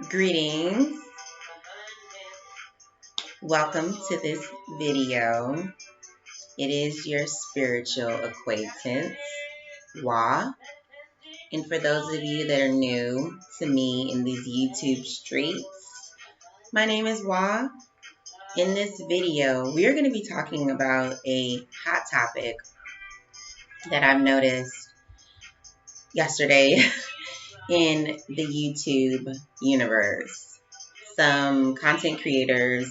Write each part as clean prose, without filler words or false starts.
Greetings. Welcome to this video. It is your spiritual acquaintance, Wa. And for those of you that are new to me in these YouTube streets, my name is Wa. In this video, we are going to be talking about a hot topic that I've noticed yesterday in the YouTube universe. Some content creators,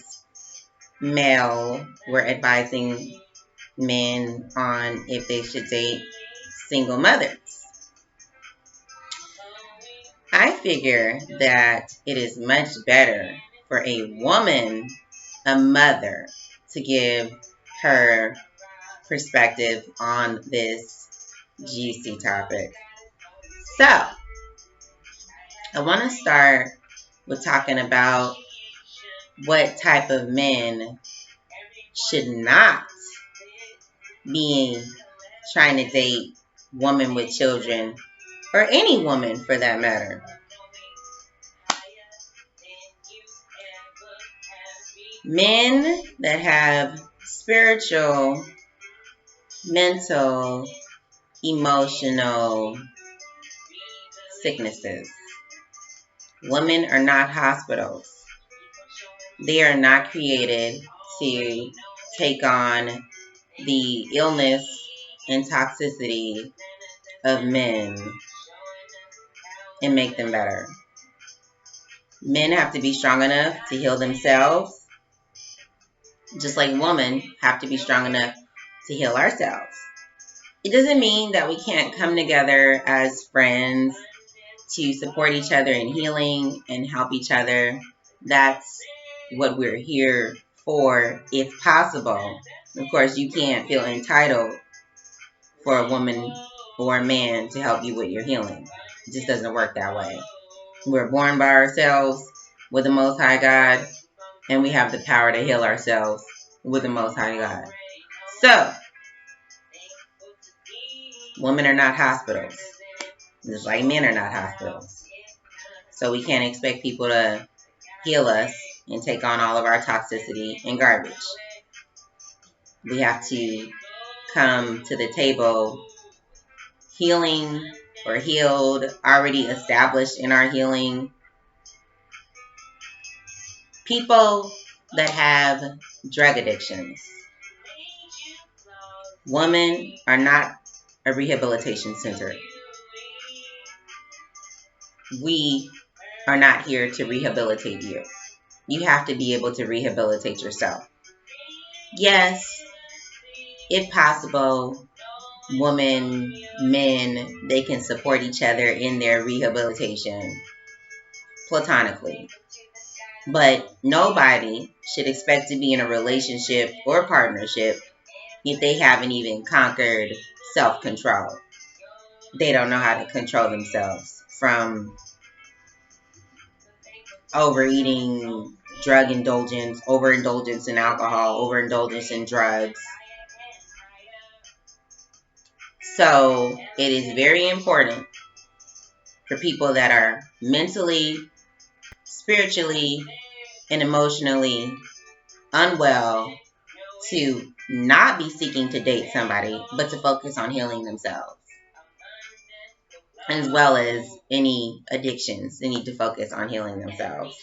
male, were advising men on if they should date single mothers. I figure that it is much better for a woman, a mother, to give her perspective on this juicy topic. So, I want to start with talking about what type of men should not be trying to date women with children, or any woman for that matter. Men that have spiritual, mental, emotional sicknesses. Women are not hospitals. They are not created to take on the illness and toxicity of men and make them better. Men have to be strong enough to heal themselves, just like women have to be strong enough to heal ourselves. It doesn't mean that we can't come together as friends to support each other in healing and help each other. That's what we're here for, if possible. Of course, you can't feel entitled for a woman or a man to help you with your healing. It just doesn't work that way. We're born by ourselves with the Most High God, and we have the power to heal ourselves with the Most High God. So, women are not hospitals, just like men are not hospitals. So we can't expect people to heal us and take on all of our toxicity and garbage. We have to come to the table healing or healed, already established in our healing. People that have drug addictions. Women are not a rehabilitation center. We are not here to rehabilitate you. You have to be able to rehabilitate yourself. Yes, if possible, women, men, they can support each other in their rehabilitation platonically. But nobody should expect to be in a relationship or partnership if they haven't even conquered self-control. They don't know how to control themselves from overeating, drug indulgence, overindulgence in alcohol, overindulgence in drugs. So it is very important for people that are mentally, spiritually, and emotionally unwell to not be seeking to date somebody, but to focus on healing themselves. As well as any addictions, they need to focus on healing themselves.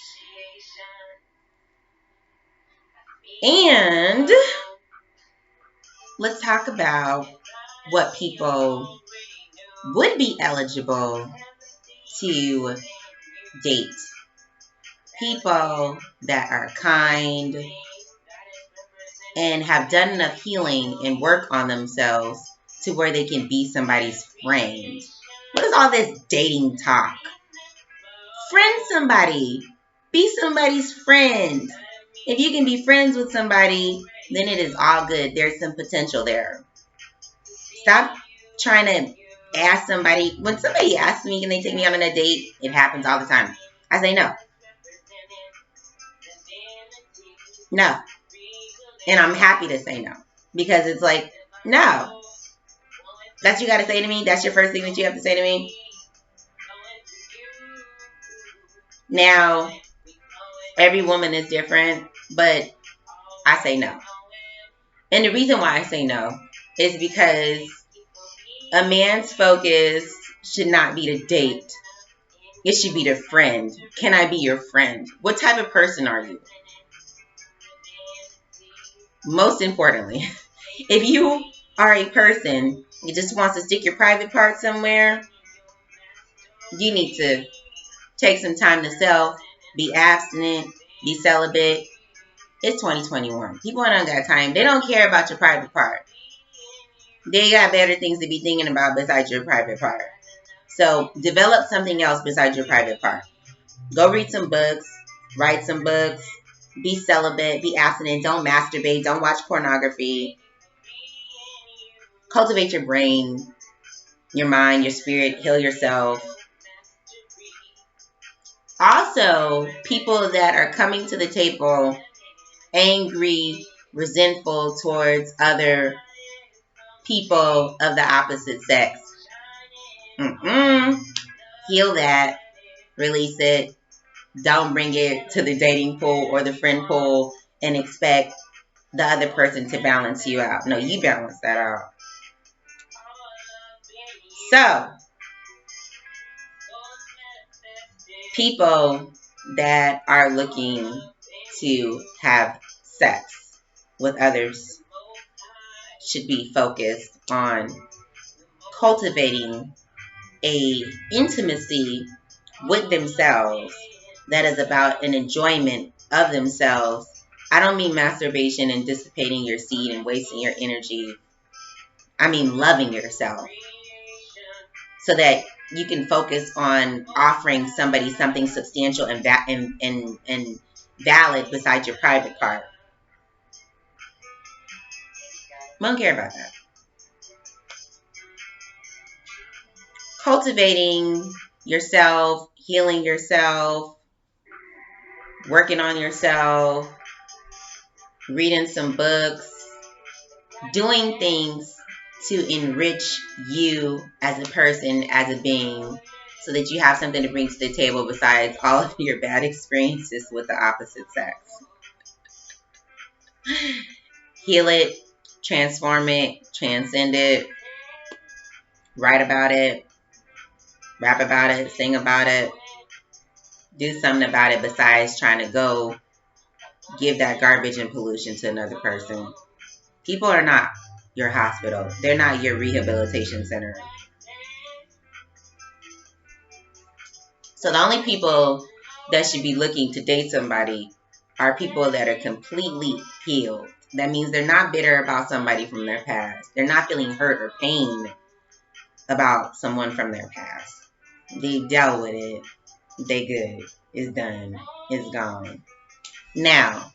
And let's talk about what people would be eligible to date. People that are kind and have done enough healing and work on themselves to where they can be somebody's friend. What is all this dating talk? Friend somebody. Be somebody's friend. If you can be friends with somebody, then it is all good. There's some potential there. Stop trying to ask somebody. When somebody asks me, can they take me on a date? It happens all the time. I say no. No. And I'm happy to say no. Because it's like, no. That's what you got to say to me? That's your first thing that you have to say to me? Now, every woman is different, but I say no. And the reason why I say no is because a man's focus should not be to date. It should be to friend. Can I be your friend? What type of person are you? Most importantly, if you are a person that just wants to stick your private part somewhere, you need to take some time to self, be abstinent, be celibate. It's 2021. People don't got time. They don't care about your private part. They got better things to be thinking about besides your private part. So develop something else besides your private part. Go read some books, write some books, be celibate, be abstinent, don't masturbate, don't watch pornography. Cultivate your brain, your mind, your spirit, heal yourself. Also, people that are coming to the table angry, resentful towards other people of the opposite sex. Heal that, release it. Don't bring it to the dating pool or the friend pool and expect the other person to balance you out. No, you balance that out. So, people that are looking to have sex with others should be focused on cultivating a intimacy with themselves that is about an enjoyment of themselves. I don't mean masturbation and dissipating your seed and wasting your energy. I mean loving yourself so that you can focus on offering somebody something substantial and valid besides your private part. I don't care about that. Cultivating yourself, healing yourself, working on yourself, reading some books, doing things to enrich you as a person, as a being, so that you have something to bring to the table besides all of your bad experiences with the opposite sex. Heal it, transform it, transcend it, write about it, rap about it, sing about it, do something about it besides trying to go give that garbage and pollution to another person. People are not your hospital. They're not your rehabilitation center. So the only people that should be looking to date somebody are people that are completely healed. That means they're not bitter about somebody from their past. They're not feeling hurt or pain about someone from their past. They dealt with it. They good. It's done. It's gone. Now,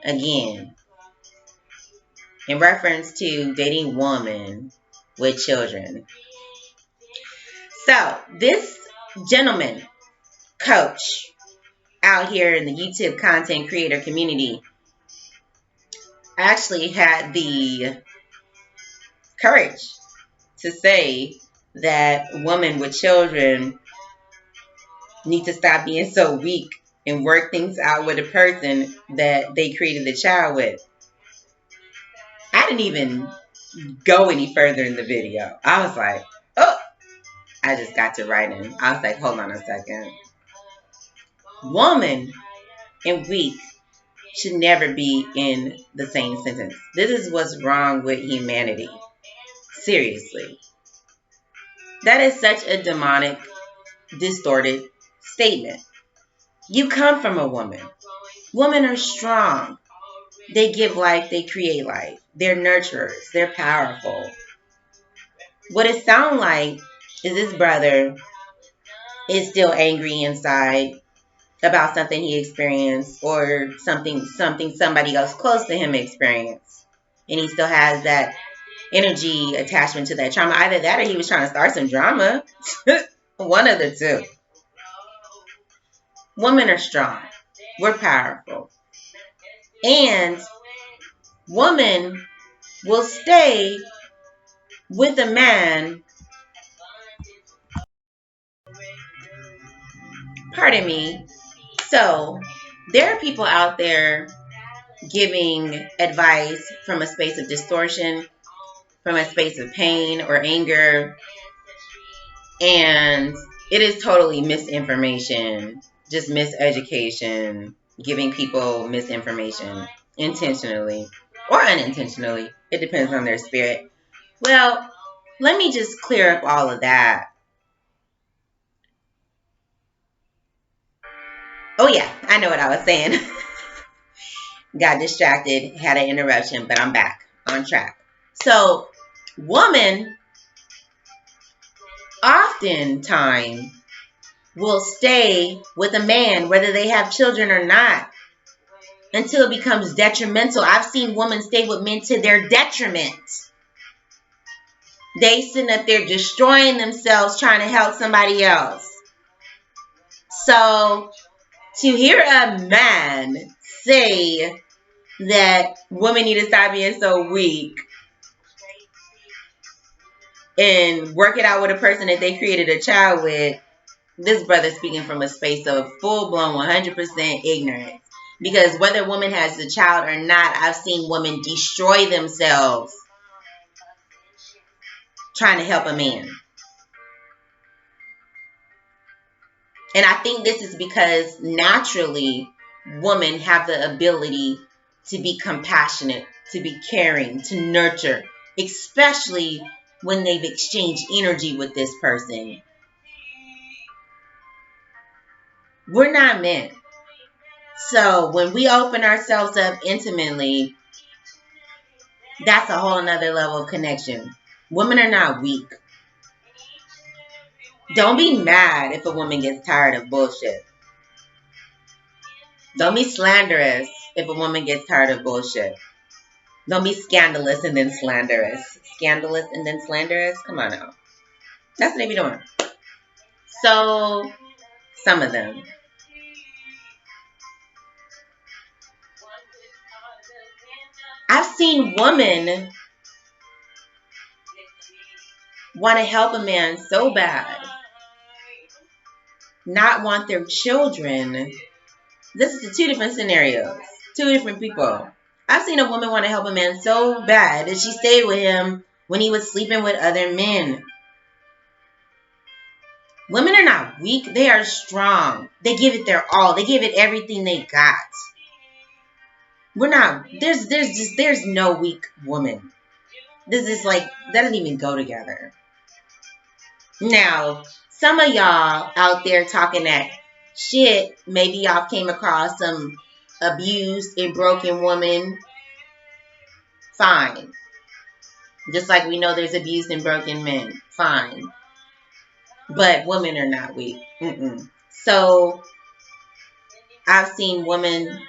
again, in reference to dating women with children. So, this gentleman, coach, out here in the YouTube content creator community, actually had the courage to say that women with children need to stop being so weak and work things out with a person that they created the child with. I didn't even go any further in the video. I was like, oh, I just got to writing. I was like, hold on a second. Woman and weak should never be in the same sentence. This is what's wrong with humanity. Seriously. That is such a demonic, distorted statement. You come from a woman. Women are strong. They give life, they create life. They're nurturers. They're powerful. What it sounds like is this brother is still angry inside about something he experienced or something somebody else close to him experienced. And he still has that energy attachment to that trauma. Either that or he was trying to start some drama. One of the two. Women are strong. We're powerful. And women will stay with a man, pardon me, So there are people out there giving advice from a space of distortion, from a space of pain or anger, and it is totally misinformation, just miseducation, giving people misinformation intentionally or unintentionally. It depends on their spirit. Well, let me just clear up all of that. Oh yeah, I know what I was saying. Got distracted, had an interruption, but I'm back on track. So, woman oftentimes will stay with a man, whether they have children or not, until it becomes detrimental. I've seen women stay with men to their detriment. They sitting up there destroying themselves trying to help somebody else. So, to hear a man say that women need to stop being so weak and work it out with a person that they created a child with, this brother speaking from a space of full-blown 100% ignorance. Because whether a woman has a child or not, I've seen women destroy themselves trying to help a man. And I think this is because naturally women have the ability to be compassionate, to be caring, to nurture, especially when they've exchanged energy with this person. We're not men. So when we open ourselves up intimately, that's a whole nother level of connection. Women are not weak. Don't be mad if a woman gets tired of bullshit. Don't be slanderous if a woman gets tired of bullshit. Don't be scandalous and then slanderous. Scandalous and then slanderous? Come on now. That's what they be doing. So, some of them. I've seen women want to help a man so bad, not want their children. This is the two different scenarios, two different people. I've seen a woman want to help a man so bad that she stayed with him when he was sleeping with other men. Women are not weak. They are strong. They give it their all. They give it everything they got. We're not, there's no weak woman. This is like, that doesn't even go together. Now, some of y'all out there talking that shit, maybe y'all came across some abused and broken woman. Fine. Just like we know there's abused and broken men. Fine. But women are not weak. So, I've seen women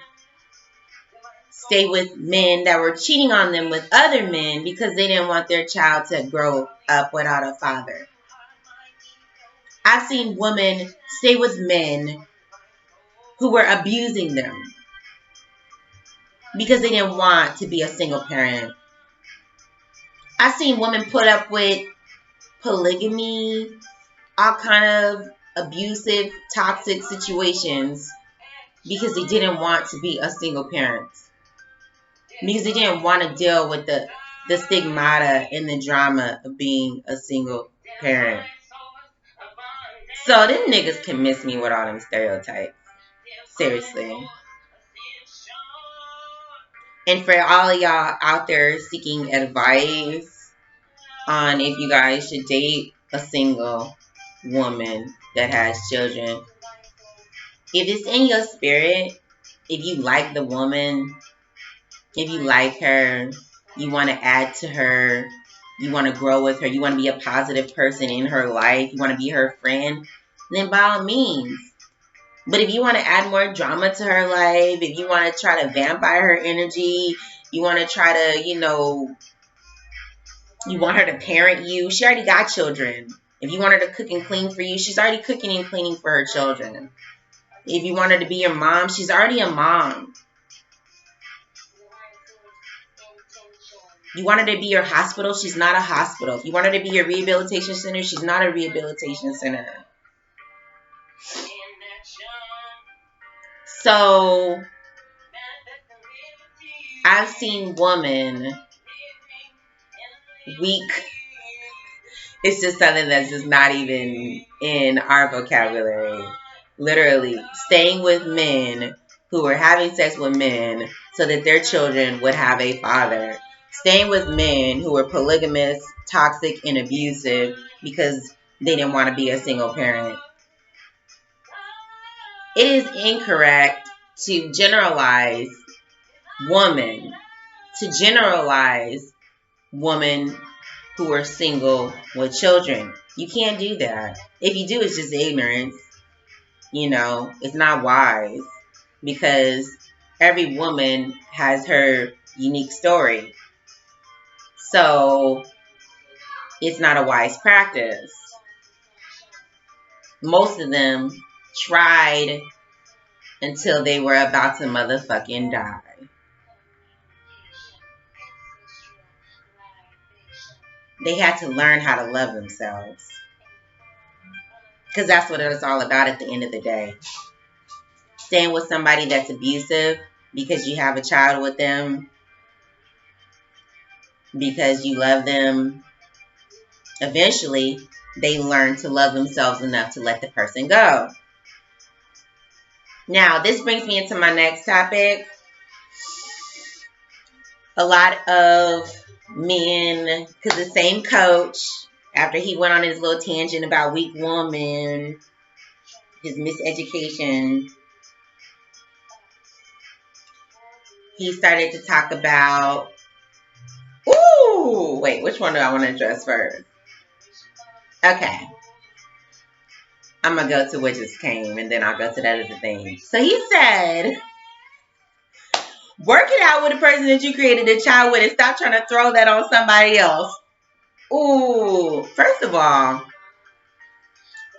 stay with men that were cheating on them with other men because they didn't want their child to grow up without a father. I've seen women stay with men who were abusing them because they didn't want to be a single parent. I've seen women put up with polygamy, all kind of abusive, toxic situations because they didn't want to be a single parent. Because they didn't want to deal with the stigmata and the drama of being a single parent. So them niggas can miss me with all them stereotypes. Seriously. And for all of y'all out there seeking advice on if you guys should date a single woman that has children, if it's in your spirit, if you like the woman, if you like her, you want to add to her, you want to grow with her, you want to be a positive person in her life, you want to be her friend, then by all means. But if you want to add more drama to her life, if you want to try to vampire her energy, you want to try to, you want her to parent you, she already got children. If you want her to cook and clean for you, she's already cooking and cleaning for her children. If you want her to be your mom, she's already a mom. You want her to be your hospital, she's not a hospital. If you want her to be your rehabilitation center, she's not a rehabilitation center. So I've seen women weak. It's just something that's just not even in our vocabulary. Literally, staying with men who were having sex with men so that their children would have a father. Staying with men who were polygamous, toxic, and abusive because they didn't want to be a single parent. It is incorrect to generalize women, women who are single with children. You can't do that. If you do, it's just ignorance. It's not wise because every woman has her unique story. So it's not a wise practice. Most of them tried until they were about to motherfucking die. They had to learn how to love themselves. Because that's what it's all about at the end of the day. Staying with somebody that's abusive because you have a child with them, because you love them, eventually they learn to love themselves enough to let the person go. Now, this brings me into my next topic. A lot of men, because the same coach, after he went on his little tangent about weak woman, his miseducation, he started to talk about, wait, which one do I want to address first? Okay. I'm going to go to what just came, and then I'll go to that other thing. So he said, work it out with the person that you created a child with and stop trying to throw that on somebody else. Ooh, first of all,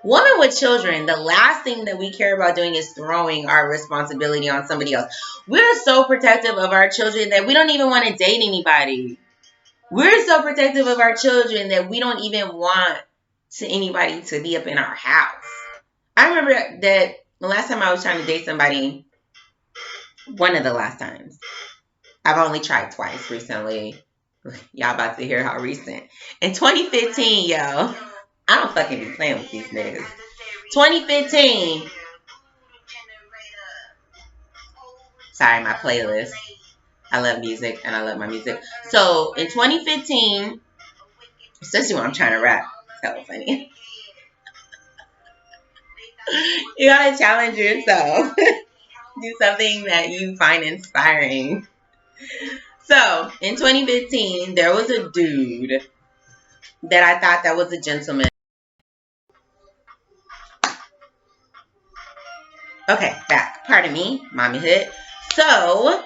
women with children, the last thing that we care about doing is throwing our responsibility on somebody else. We're so protective of our children that we don't even want to date anybody. We're so protective of our children that we don't even want anybody to be up in our house. I remember that the last time I was trying to date somebody, one of the last times, I've only tried twice recently. Y'all about to hear how recent. In 2015, yo, I don't fucking be playing with these niggas. 2015. Sorry, my playlist. I love music and I love my music. So in 2015, especially when I'm trying to rap, it's hella funny. You gotta challenge yourself. Do something that you find inspiring. So in 2015, there was a dude that I thought that was a gentleman. Okay, back. Pardon me, mommy hood. So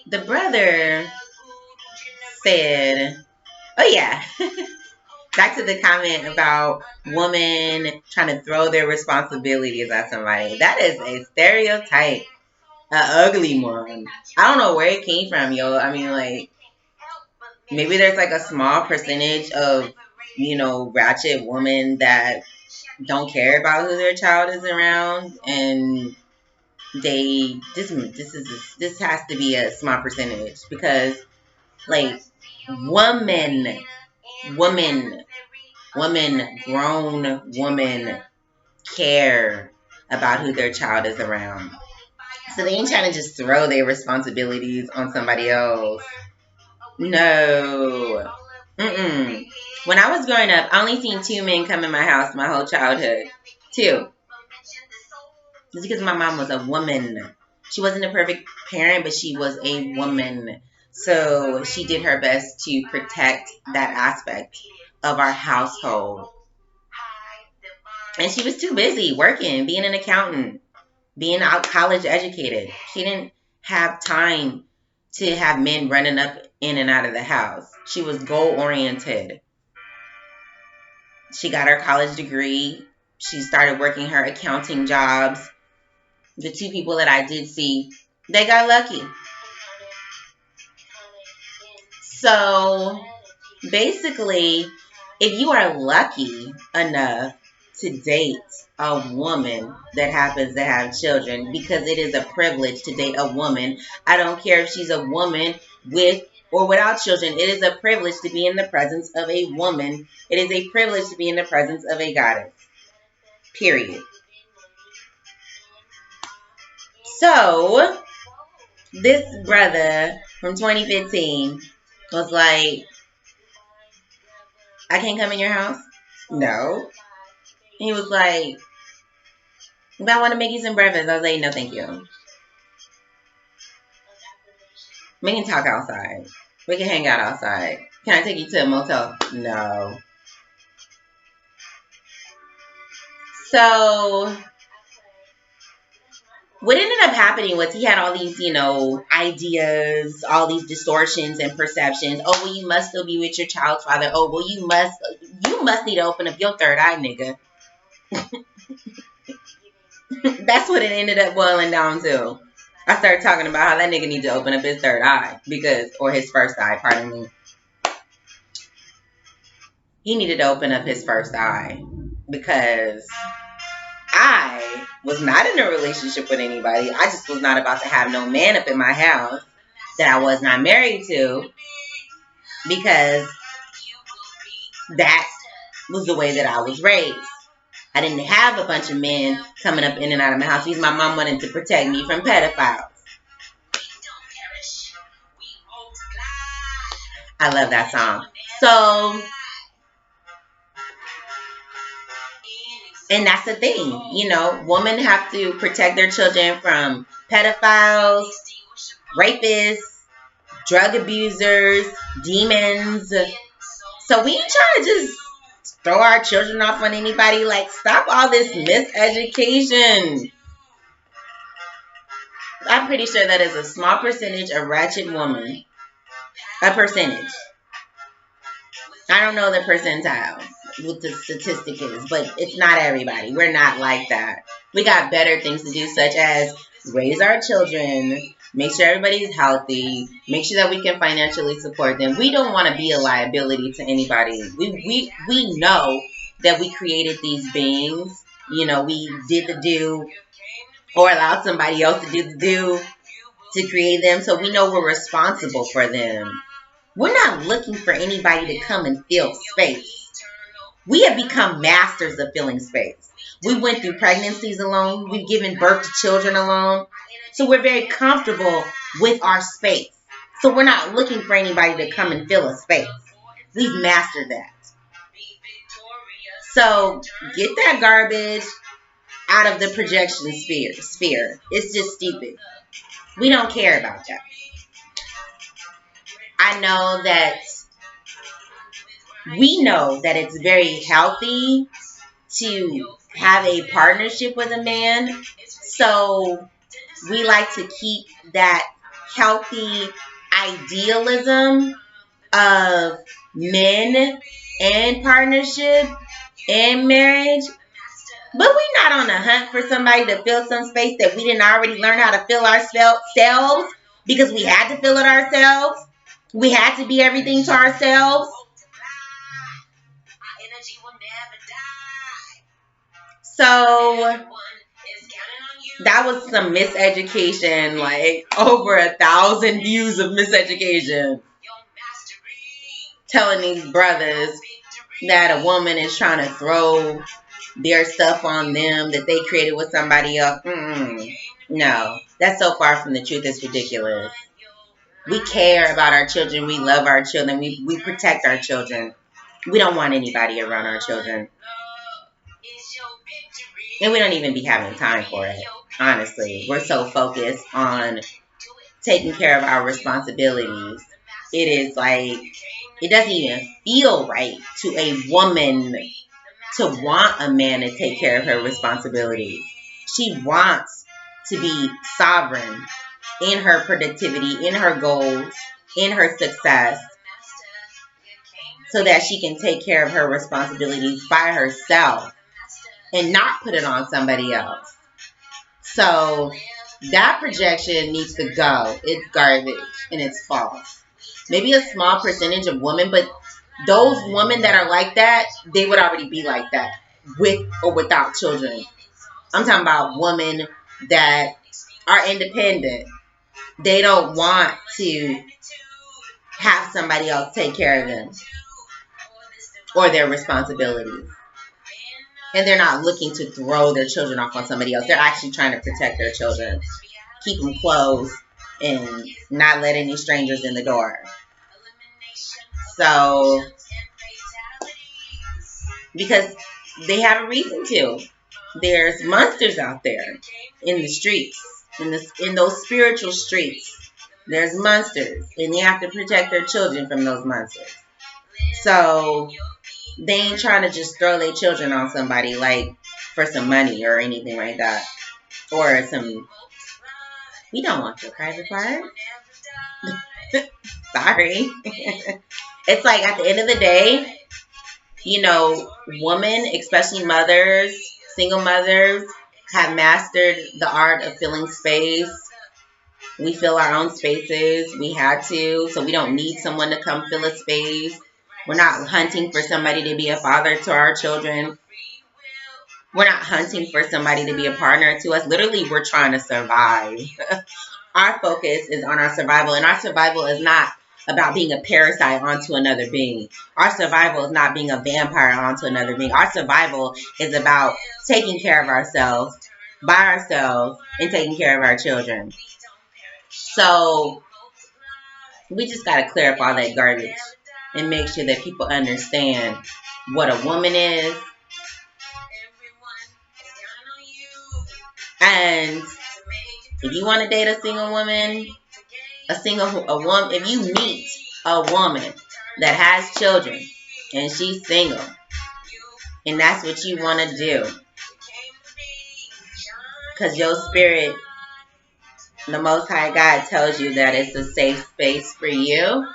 the brother said, oh yeah, back to the comment about women trying to throw their responsibilities at somebody. That is a stereotype, an ugly one. I don't know where it came from, yo. I mean, like, maybe there's like a small percentage of, ratchet women that don't care about who their child is around, and this has to be a small percentage because, like, women, grown women care about who their child is around. So they ain't trying to just throw their responsibilities on somebody else. No. Mm-mm. When I was growing up, I only seen 2 men come in my house my whole childhood. 2. It's because my mom was a woman. She wasn't a perfect parent, but she was a woman. So she did her best to protect that aspect of our household. And she was too busy working, being an accountant, being out college educated. She didn't have time to have men running up in and out of the house. She was goal oriented. She got her college degree. She started working her accounting jobs. The 2 people that I did see, they got lucky. So basically, if you are lucky enough to date a woman that happens to have children because it is a privilege to date a woman. I don't care if she's a woman with or without children. It is a privilege to be in the presence of a woman. It is a privilege to be in the presence of a goddess. Period. So, this brother from 2015 was like, I can't come in your house? No. He was like, if I want to make you some breakfast, I was like, no, thank you. We can talk outside. We can hang out outside. Can I take you to a motel? No. So, what ended up happening was he had all these, ideas, all these distortions and perceptions. Oh, well, you must still be with your child's father. Oh, well, you must need to open up your third eye, nigga. That's what it ended up boiling down to. I started talking about how that nigga needs to open up his third eye or his first eye, pardon me. He needed to open up his first eye because I was not in a relationship with anybody. I just was not about to have no man up in my house that I was not married to because that was the way that I was raised. I didn't have a bunch of men coming up in and out of my house because my mom wanted to protect me from pedophiles. I love that song. So, and that's the thing, women have to protect their children from pedophiles, rapists, drug abusers, demons. So we ain't trying to just throw our children off on anybody. Like, stop all this miseducation. I'm pretty sure that is a small percentage of ratchet women. A percentage. I don't know the percentile, what the statistic is, but it's not everybody. We're not like that. We got better things to do, such as raise our children, make sure everybody's healthy, make sure that we can financially support them. We don't want to be a liability to anybody. We know that we created these beings. We did the do or allowed somebody else to do the do to create them, so we know we're responsible for them. We're not looking for anybody to come and fill space. We have become masters of filling space. We went through pregnancies alone. We've given birth to children alone. So we're very comfortable with our space. So we're not looking for anybody to come and fill a space. We've mastered that. So get that garbage out of the projection sphere. It's just stupid. We don't care about that. We know that it's very healthy to have a partnership with a man. So we like to keep that healthy idealism of men and partnership and marriage. But we're not on a hunt for somebody to fill some space that we didn't already learn how to fill ourselves because we had to fill it ourselves. We had to be everything to ourselves. So that was some miseducation, like over 1,000 views of miseducation. Telling these brothers that a woman is trying to throw their stuff on them that they created with somebody else. No, that's so far from the truth. It's ridiculous. We care about our children. We love our children. We protect our children. We don't want anybody around our children. And we don't even be having time for it. Honestly, we're so focused on taking care of our responsibilities. It is like, it doesn't even feel right to a woman to want a man to take care of her responsibilities. She wants to be sovereign in her productivity, in her goals, in her success, so that she can take care of her responsibilities by herself and not put it on somebody else. So that projection needs to go. It's garbage and it's false. Maybe a small percentage of women, but those women that are like that, they would already be like that. with or without children. I'm talking about women that are independent. They don't want to have somebody else take care of them or their responsibilities. And they're not looking to throw their children off on somebody else. They're actually trying to protect their children, keep them close, and not let any strangers in the door. So, because they have a reason to. There's monsters out there in the streets, in those spiritual streets. There's monsters, and they have to protect their children from those monsters. So they ain't trying to just throw their children on somebody like for some money or anything like that, or some. We don't want your private part. Sorry. It's like at the end of the day, you know, women, especially mothers, single mothers, have mastered the art of filling space. We fill our own spaces. We had to, so we don't need someone to come fill a space. We're not hunting for somebody to be a father to our children. We're not hunting for somebody to be a partner to us. Literally, we're trying to survive. Our focus is on our survival, and our survival is not about being a parasite onto another being. Our survival is not being a vampire onto another being. Our survival is about taking care of ourselves, by ourselves, and taking care of our children. So we just got to clear up all that garbage and make sure that people understand what a woman is. And if you want to date a single woman, if you meet a woman that has children and she's single, and that's what you want to do, because your spirit, the Most High God, tells you that it's a safe space for you,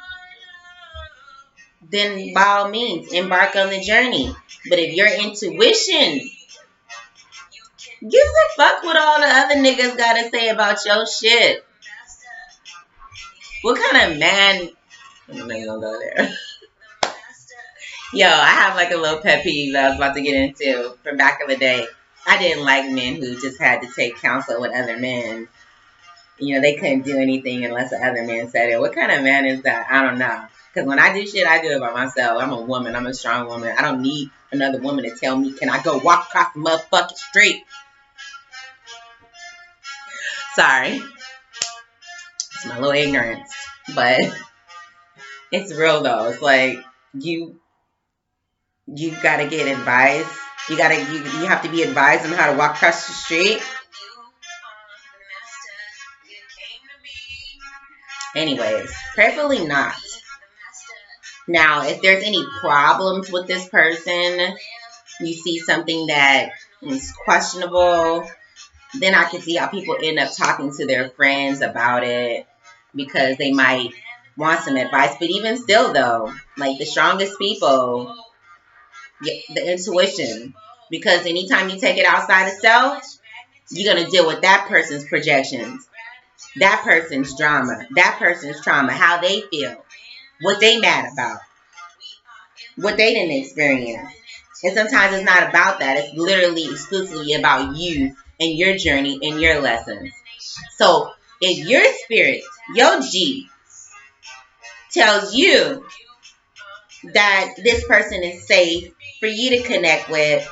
then by all means, embark on the journey. But if your intuition gives a fuck what all the other niggas gotta say about your shit, what kind of man? I'm not even gonna go there. Yo, I have like a little pet peeve that I was about to get into from back in the day. I didn't like men who just had to take counsel with other men. You know, they couldn't do anything unless the other man said it. What kind of man is that? I don't know. Because when I do shit, I do it by myself. I'm a woman. I'm a strong woman. I don't need another woman to tell me, can I go walk across the motherfucking street? Sorry. It's my little ignorance. But it's real though. It's like you gotta get advice. You have to be advised on how to walk across the street. Anyways, prayerfully not. Now, if there's any problems with this person, you see something that is questionable, then I can see how people end up talking to their friends about it because they might want some advice. But even still, though, like the strongest people get the intuition, because anytime you take it outside of self, you're going to deal with that person's projections, that person's drama, that person's trauma, how they feel, what they mad about, what they didn't experience. And sometimes it's not about that. It's literally exclusively about you and your journey and your lessons. So if your spirit, your G, tells you that this person is safe for you to connect with,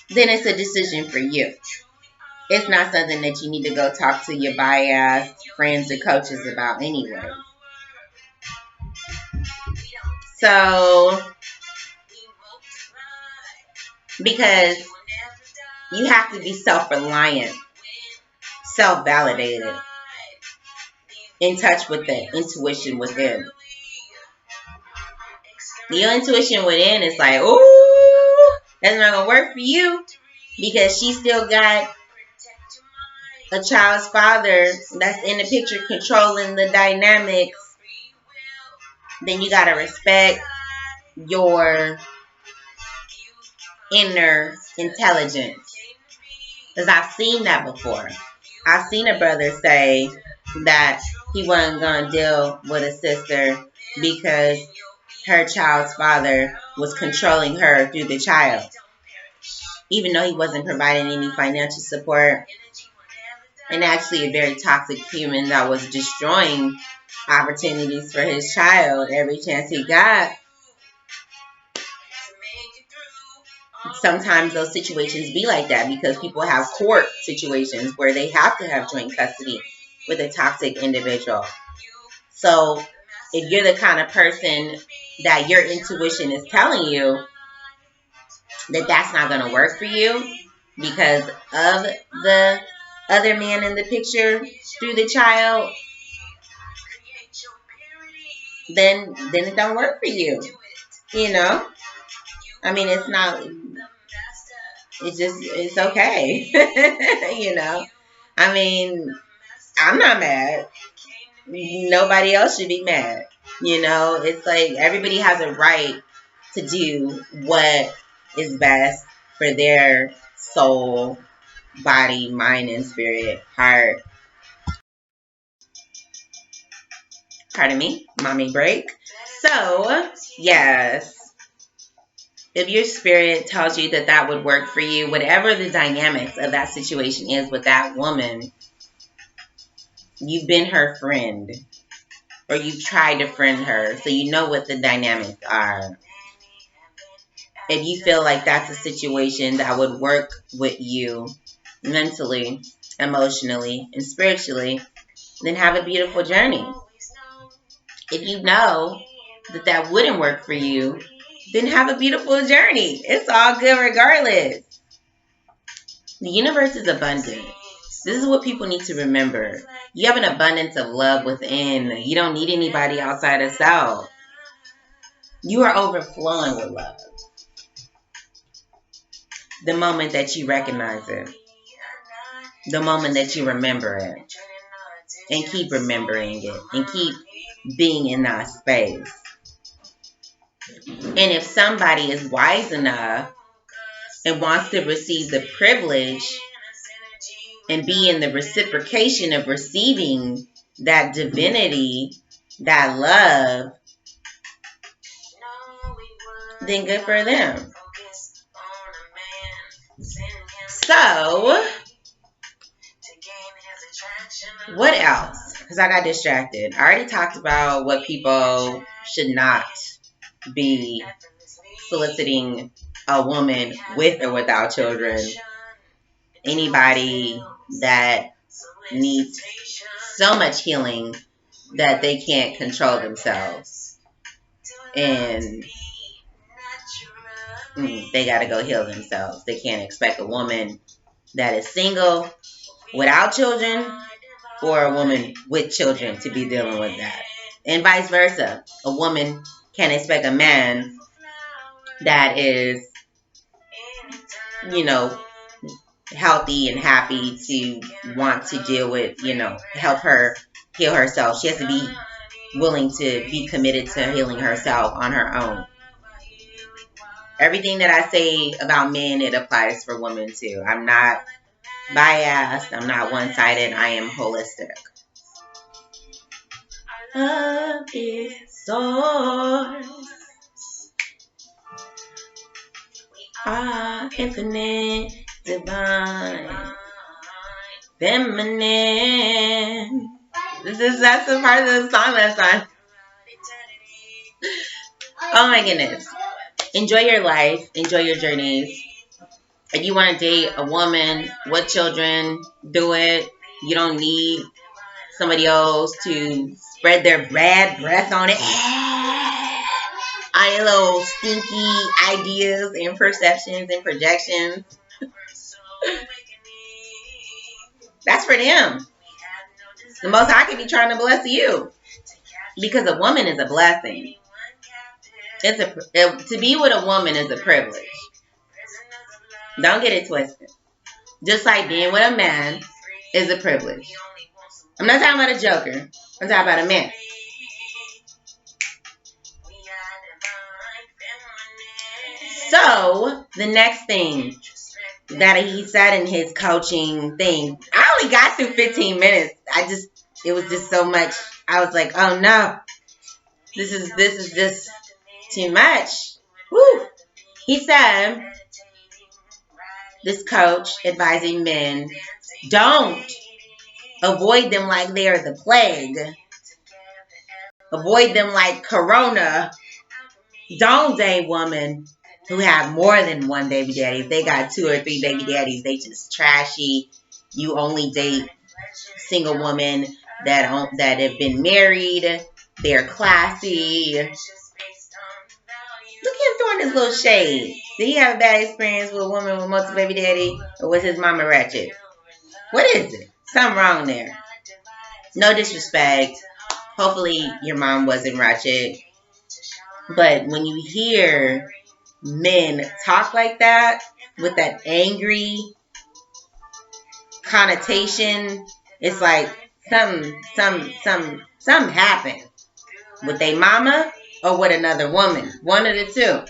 then it's a decision for you. It's not something that you need to go talk to your biased friends or coaches about anyway. So, because you have to be self-reliant, self-validated, in touch with the intuition within. Your intuition within is like, ooh, that's not going to work for you because she still got a child's father that's in the picture controlling the dynamics. Then you got to respect your inner intelligence. Because I've seen that before. I've seen a brother say that he wasn't going to deal with a sister because her child's father was controlling her through the child. Even though he wasn't providing any financial support, and actually a very toxic human that was destroying opportunities for his child every chance he got. Sometimes those situations be like that because people have court situations where they have to have joint custody with a toxic individual. So if you're the kind of person that your intuition is telling you that that's not going to work for you because of the other man in the picture through the child, then it don't work for you. You know? I mean, it's not, it's okay. You know? I mean, I'm not mad. Nobody else should be mad. You know? It's like everybody has a right to do what is best for their soul, body, mind, and spirit, heart. Pardon me, mommy break. So, yes, if your spirit tells you that that would work for you, whatever the dynamics of that situation is with that woman, you've been her friend, or you've tried to friend her, so you know what the dynamics are. If you feel like that's a situation that would work with you mentally, emotionally, and spiritually, then have a beautiful journey. If you know that that wouldn't work for you, then have a beautiful journey. It's all good regardless. The universe is abundant. This is what people need to remember. You have an abundance of love within. You don't need anybody outside of self. You are overflowing with love. The moment that you recognize it. The moment that you remember it. And keep remembering it. And keep being in that space. And if somebody is wise enough and wants to receive the privilege and be in the reciprocation of receiving that divinity, that love, then good for them. So, what else? Because I got distracted. I already talked about what people should not be soliciting a woman with or without children. Anybody that needs so much healing that they can't control themselves. And they got to go heal themselves. They can't expect a woman that is single without children or a woman with children to be dealing with that. And vice versa. A woman can't expect a man that is, you know, healthy and happy to want to deal with, you know, help her heal herself. She has to be willing to be committed to healing herself on her own. Everything that I say about men, it applies for women too. I'm not biased. I'm not one-sided. I am holistic. Love is source. Infinite, divine, feminine. That's a part of the song last time. Oh my goodness. Enjoy your life. Enjoy your journeys. If you want to date a woman with children, do it. You don't need somebody else to spread their bad breath on it. On your little stinky ideas and perceptions and projections. That's for them. The Most High could be trying to bless you. Because a woman is a blessing. To be with a woman is a privilege. Don't get it twisted. Just like being with a man is a privilege. I'm not talking about a joker. I'm talking about a man. So, the next thing that he said in his coaching thing, I only got through 15 minutes. It was just so much. I was like, oh no, this is just too much. Woo! He said, this coach advising men, don't avoid them like they are the plague. Avoid them like corona. Don't date women who have more than one baby daddy. If they got 2 or 3 baby daddies, they just trashy. You only date single women that have been married. They're classy. Look at him throwing this little shade. Did he have a bad experience with a woman with multiple baby daddy, or was his mama ratchet? What is it? Something wrong there. No disrespect. Hopefully your mom wasn't ratchet. But when you hear men talk like that, with that angry connotation, it's like something happened with their mama or with another woman. One of the two.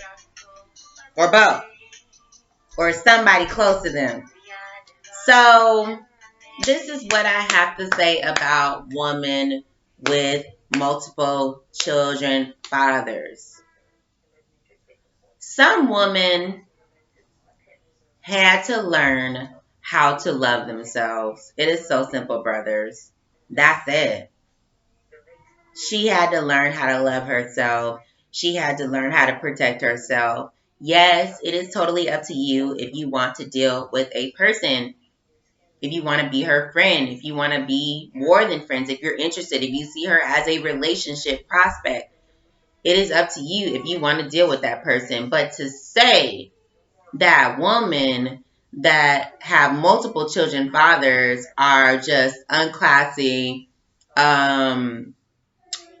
Or both. Or somebody close to them. So, this is what I have to say about women with multiple children fathers. Some women had to learn how to love themselves. It is so simple, brothers. That's it. She had to learn how to love herself. She had to learn how to protect herself. Yes, it is totally up to you if you want to deal with a person. If you want to be her friend, if you want to be more than friends, if you're interested, if you see her as a relationship prospect, it is up to you if you want to deal with that person. But to say that women that have multiple children fathers are just unclassy,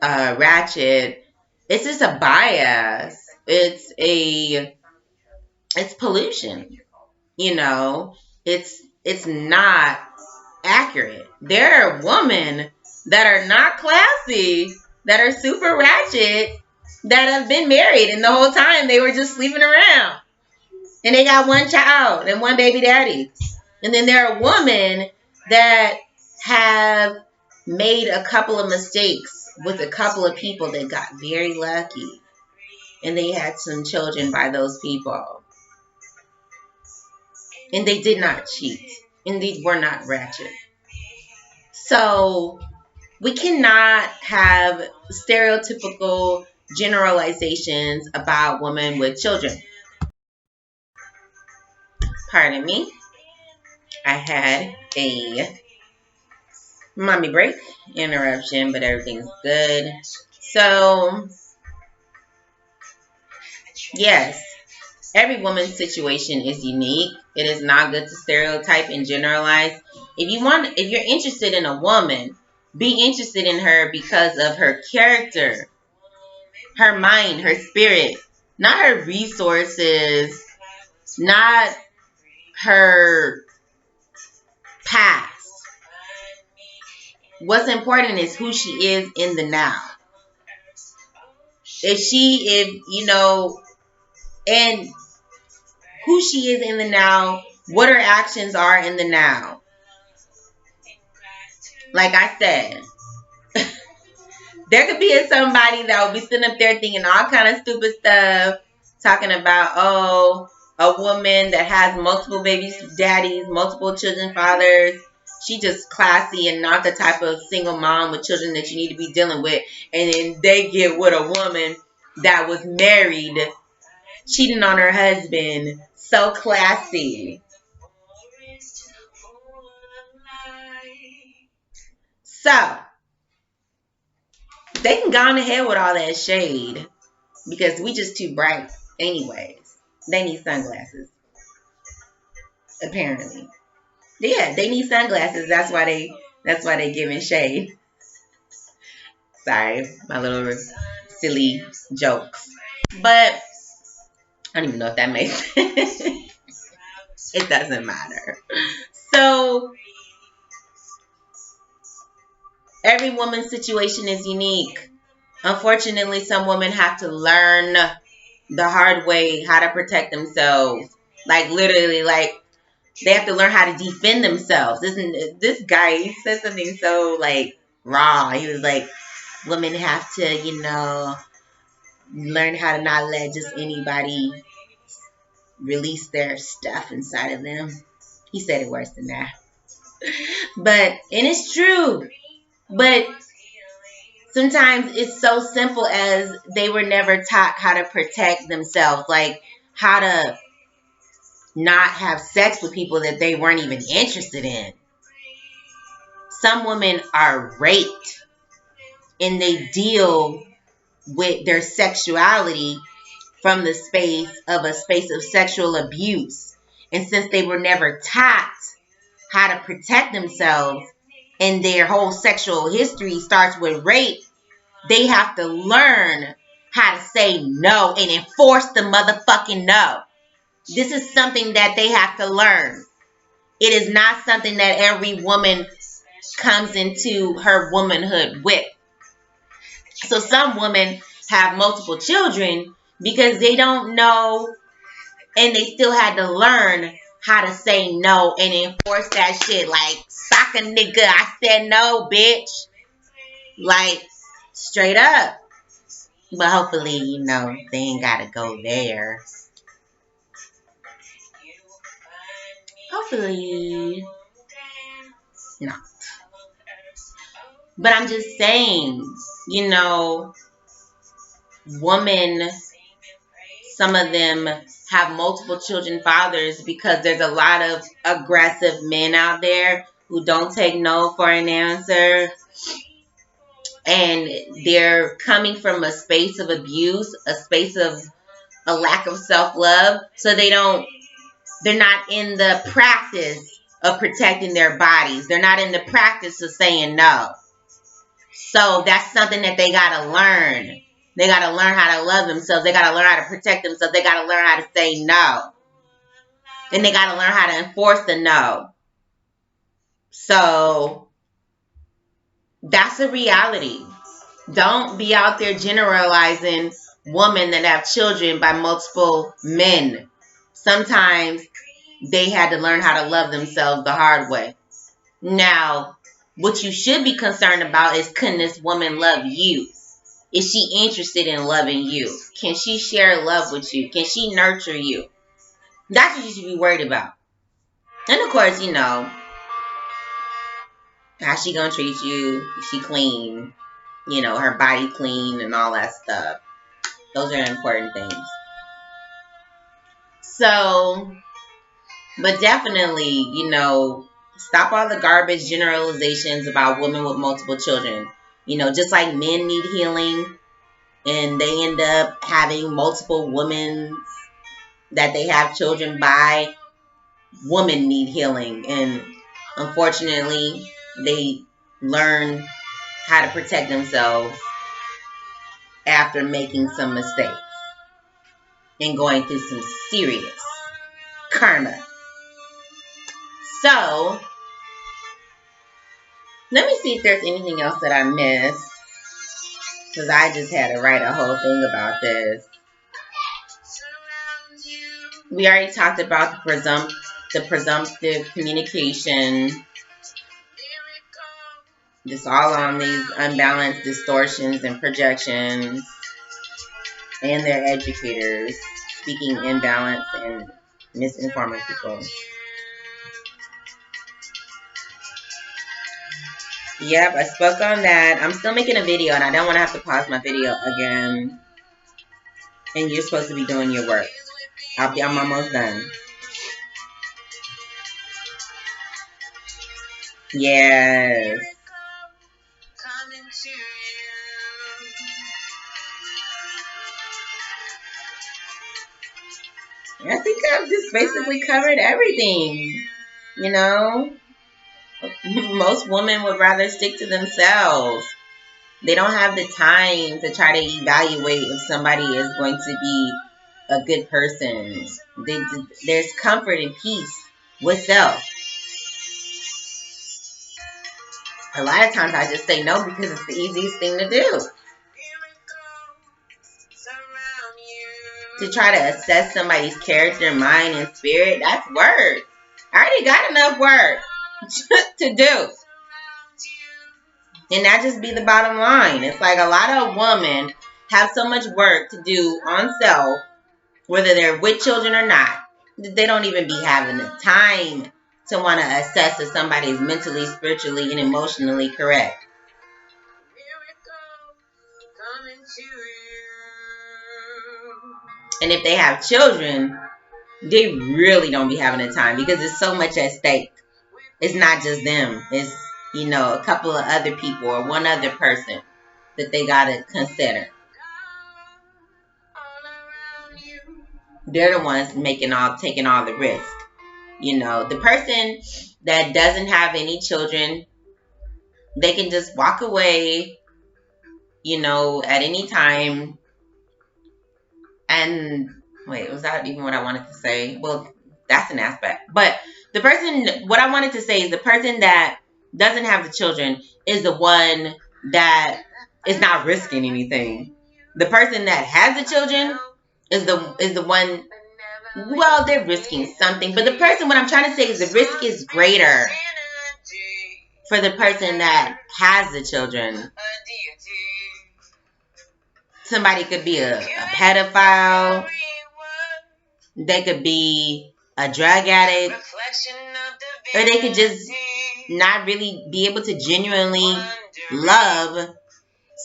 ratchet, it's just a bias. It's pollution. You know, it's not accurate. There are women that are not classy, that are super ratchet, that have been married, and the whole time they were just sleeping around. And they got one child and one baby daddy. And then there are women that have made a couple of mistakes with a couple of people that got very lucky. And they had some children by those people. And they did not cheat. And they were not ratchet. So we cannot have stereotypical generalizations about women with children. Pardon me. I had a mommy break interruption, but everything's good. So, yes, every woman's situation is unique. It is not good to stereotype and generalize. If you're interested in a woman, be interested in her because of her character, her mind, her spirit, not her resources, not her past. What's important is who she is in the now. And who she is in the now, what her actions are in the now. Like I said, there could be somebody that will be sitting up there thinking all kind of stupid stuff, talking about, a woman that has multiple baby daddies, multiple children fathers. She just classy and not the type of single mom with children that you need to be dealing with. And then they get with a woman that was married, cheating on her husband. So classy. So, they can go on ahead with all that shade because we just too bright anyways. They need sunglasses. Apparently. Yeah, they need sunglasses. That's why they giving shade. Sorry, my little silly jokes. But I don't even know if that makes sense. It doesn't matter. So every woman's situation is unique. Unfortunately, some women have to learn the hard way how to protect themselves. Like literally, like they have to learn how to defend themselves. This guy, he said something so like raw. He was like, women have to, Learn how to not let just anybody release their stuff inside of them. He said it worse than that. But, and it's true. But sometimes it's so simple as they were never taught how to protect themselves. Like how to not have sex with people that they weren't even interested in. Some women are raped and they deal with their sexuality from the space of sexual abuse. And since they were never taught how to protect themselves and their whole sexual history starts with rape, they have to learn how to say no and enforce the motherfucking no. This is something that they have to learn. It is not something that every woman comes into her womanhood with. So some women have multiple children because they don't know and they still had to learn how to say no and enforce that shit. Like, sock a nigga, I said no, bitch. Like, straight up. But hopefully, you know, they ain't gotta go there. Hopefully. No. But I'm just saying, you know, women, some of them have multiple children fathers because there's a lot of aggressive men out there who don't take no for an answer. And they're coming from a space of abuse, a space of a lack of self-love. So they're not in the practice of protecting their bodies. They're not in the practice of saying no. So that's something that they got to learn. They got to learn how to love themselves. They got to learn how to protect themselves. They got to learn how to say no. And they got to learn how to enforce the no. So that's a reality. Don't be out there generalizing women that have children by multiple men. Sometimes they had to learn how to love themselves the hard way. Now, what you should be concerned about is, can this woman love you? Is she interested in loving you? Can she share love with you? Can she nurture you? That's what you should be worried about. And of course, you know, how's she gonna treat you? Is she clean? You know, her body clean and all that stuff. Those are important things. So, but definitely, you know, stop all the garbage generalizations about women with multiple children. You know, just like men need healing and they end up having multiple women that they have children by, women need healing. And unfortunately, they learn how to protect themselves after making some mistakes and going through some serious karma. So, let me see if there's anything else that I missed, because I just had to write a whole thing about this. We already talked about the presumptive communication. Just all on these unbalanced distortions and projections, and their educators speaking imbalanced and misinforming people. Yep, I spoke on that. I'm still making a video, and I don't want to have to pause my video again. And you're supposed to be doing your work. I'm almost done. Yes. I think I've just basically covered everything. You know? Most women would rather stick to themselves. They don't have the time to try to evaluate if somebody is going to be a good person. There's comfort and peace with self. A lot of times I just say no because it's the easiest thing to do. To try to assess somebody's character, mind, and spirit, that's work. I already got enough work to do. And that just be the bottom line. It's like a lot of women have so much work to do on self, whether they're with children or not. They don't even be having the time to want to assess if somebody is mentally, spiritually, and emotionally correct. And if they have children, they really don't be having the time because there's so much at stake. It's not just them. It's, a couple of other people or one other person that they got to consider. They're the ones taking all the risk. The person that doesn't have any children, they can just walk away, at any time. And wait, was that even what I wanted to say? Well, that's an aspect. But what I wanted to say is the person that doesn't have the children is the one that is not risking anything. The person that has the children is the one. Well, they're risking something, but what I'm trying to say is the risk is greater for the person that has the children. Somebody could be a pedophile. They could be a drug addict. Or they could just not really be able to genuinely love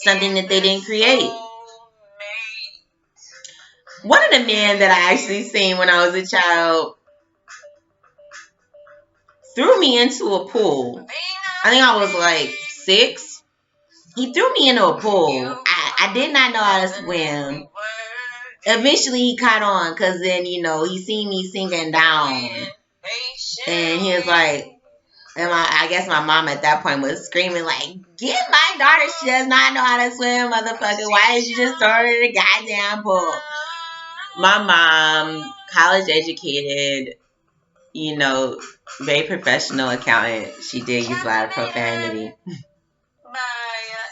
something that they didn't create. One of the men that I actually seen when I was a child threw me into a pool. I think I was like 6. He threw me into a pool. I did not know how to swim. Eventually he caught on because then, he seen me sinking down. And he was like, and I guess my mom at that point was screaming like, get my daughter, she does not know how to swim, motherfucker. Why did you just throw her in the goddamn pool? My mom, college educated, very professional accountant. She did use a lot of profanity.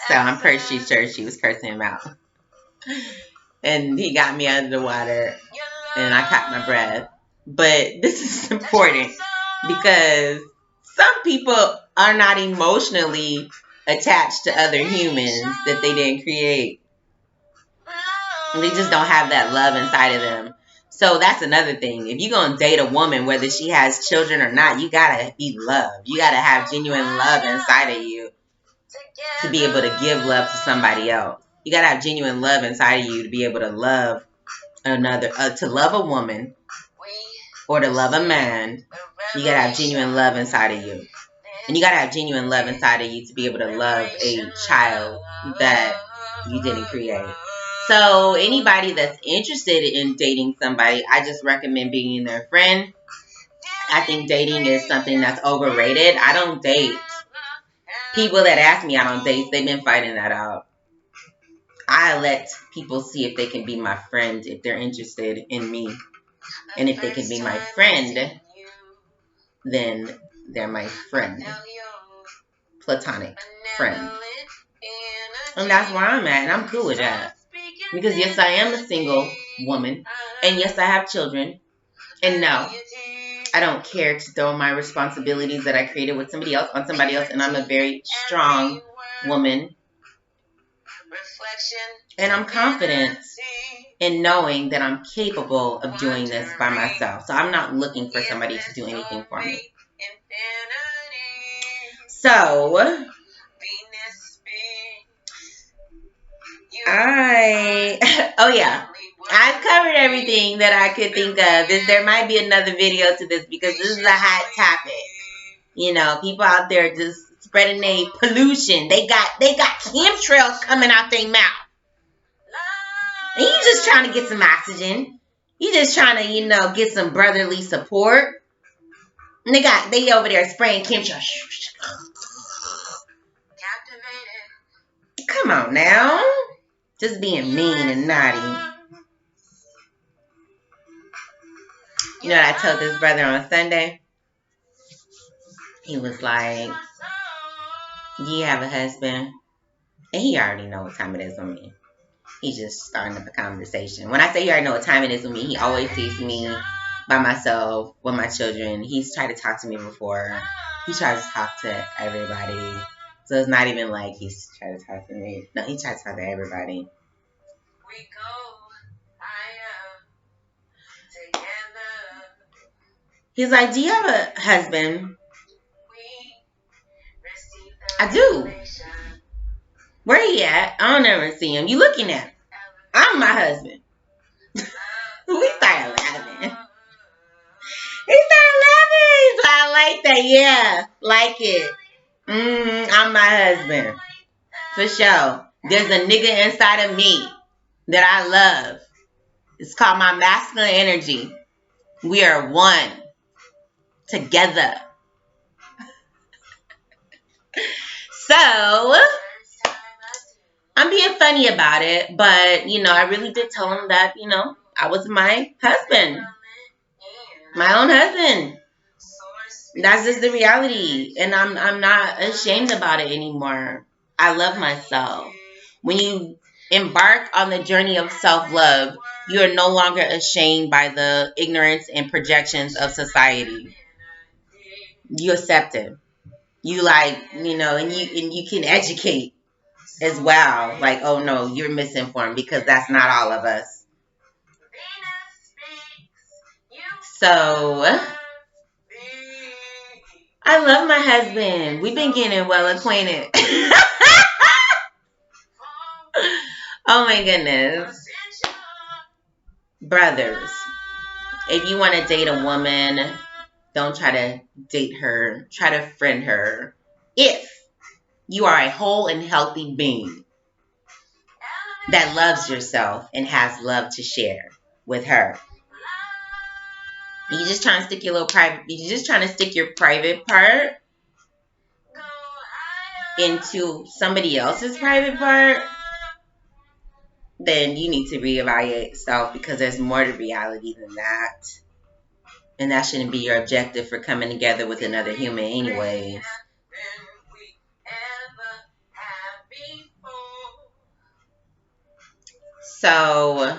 So I'm pretty sure she was cursing him out. And he got me under the water and I caught my breath. But this is important because some people are not emotionally attached to other humans that they didn't create. They just don't have that love inside of them. So that's another thing. If you're going to date a woman, whether she has children or not, you got to be loved. You got to have genuine love inside of you to be able to give love to somebody else. You got to have genuine love inside of you to be able to love to love a woman or to love a man. You got to have genuine love inside of you. And you got to have genuine love inside of you to be able to love a child that you didn't create. So anybody that's interested in dating somebody, I just recommend being their friend. I think dating is something that's overrated. I don't date. People that ask me I don't date, they've been fighting that out. I let people see if they can be my friend, if they're interested in me. And if they can be my friend, then they're my friend. Platonic friend. And that's where I'm at. And I'm cool with that. Because yes, I am a single woman. And yes, I have children. And no, I don't care to throw my responsibilities that I created with somebody else on somebody else. And I'm a very strong woman. And I'm confident in knowing that I'm capable of doing this by myself. So I'm not looking for somebody to do anything for me. So I've covered everything that I could think of. There might be another video to this because this is a hot topic. People out there just spreading their pollution. They got chemtrails coming out their mouth. And you just trying to get some oxygen. You just trying to, get some brotherly support. And they over there spraying chemtrails. Come on now. Just being mean and naughty. You know what I told this brother on Sunday? He was like, do you have a husband? And he already know what time it is with me. He's just starting up a conversation. When I say he already know what time it is with me, he always sees me by myself with my children. He's tried to talk to me before. He tries to talk to everybody. So it's not even like he's trying to talk to me. No, he tries to talk to everybody. He's like, do you have a husband? I do. Where he at? I don't ever see him. You looking at him? I'm my husband. We started laughing. He started laughing. So I like that. Yeah, like it. I'm my husband. For sure. There's a nigga inside of me that I love. It's called my masculine energy. We are one. Together. So, I'm being funny about it, but, I really did tell him that, I was my husband. My own husband. That's just the reality. And I'm not ashamed about it anymore. I love myself. When you embark on the journey of self-love, you are no longer ashamed by the ignorance and projections of society. You accept it. You and you can educate as well. Like, oh no, you're misinformed because that's not all of us. So I love my husband. We've been getting well acquainted. Oh my goodness. Brothers, if you want to date a woman, don't try to date her. Try to friend her. If you are a whole and healthy being that loves yourself and has love to share with her. You just trying to stick your little private. You just trying to stick your private part into somebody else's private part. Then you need to reevaluate yourself because there's more to reality than that. And that shouldn't be your objective for coming together with another human anyways. So,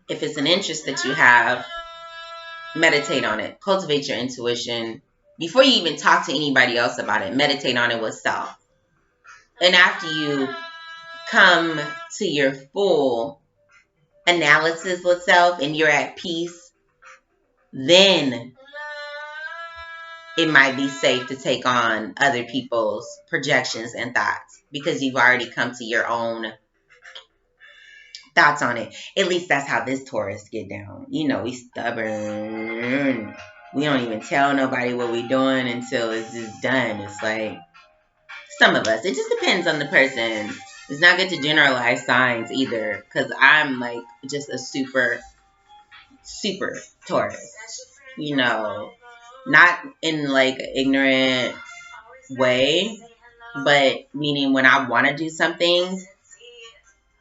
if it's an interest that you have, meditate on it. Cultivate your intuition. Before you even talk to anybody else about it, meditate on it with self. And after you come to your full analysis with self and you're at peace, then it might be safe to take on other people's projections and thoughts because you've already come to your own thoughts on it. At least that's how this Taurus get down. We stubborn. We don't even tell nobody what we're doing until it's just done. It's like some of us. It just depends on the person. It's not good to generalize signs either because I'm like just a super Taurus. Not in like an ignorant way, but meaning when I want to do something,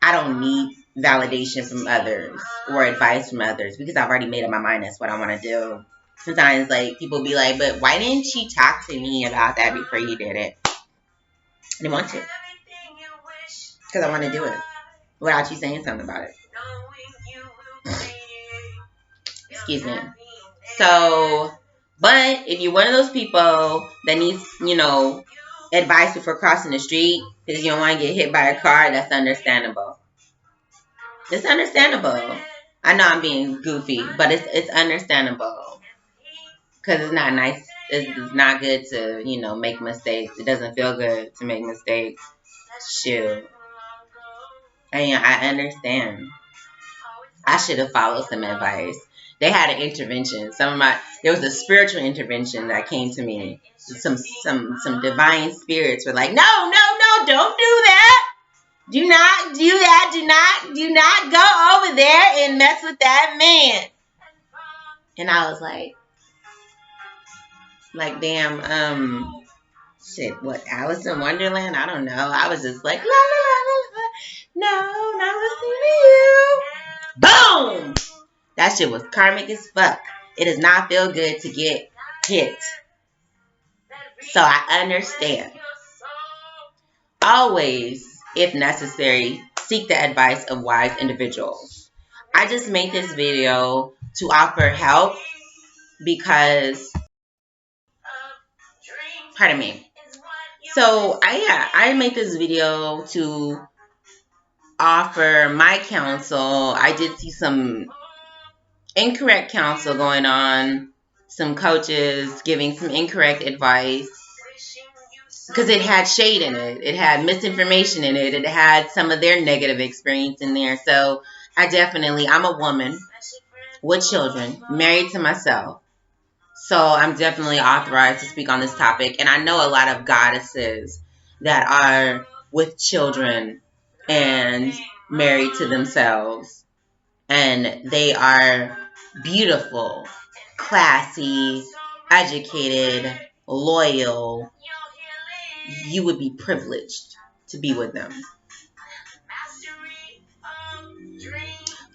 I don't need validation from others or advice from others because I've already made up my mind that's what I want to do. Sometimes like people be like, but why didn't you talk to me about that before you did it? I didn't want to because I want to do it without you saying something about it. Excuse me. So, but if you're one of those people that needs, advice before crossing the street because you don't want to get hit by a car, that's understandable. It's understandable. I know I'm being goofy, but it's understandable because it's not nice. It's not good to make mistakes. It doesn't feel good to make mistakes. Shoot, I understand. I should have followed some advice. They had an intervention. There was a spiritual intervention that came to me. Some divine spirits were like, no, don't do that. Do not do that. Do not go over there and mess with that man. And I was like, damn, shit, what, Alice in Wonderland? I don't know. I was just like, la, la, la, la, la. No, not listening to you. Boom! That shit was karmic as fuck. It does not feel good to get hit. So I understand. Always, if necessary, seek the advice of wise individuals. I just made this video to offer help because, pardon me. So I made this video to offer my counsel. I did see some incorrect counsel going on, some coaches giving some incorrect advice because it had shade in it. It had misinformation in it. It had some of their negative experience in there. So I'm a woman with children, married to myself. So I'm definitely authorized to speak on this topic. And I know a lot of goddesses that are with children and married to themselves. And they are beautiful, classy, educated, loyal. You would be privileged to be with them.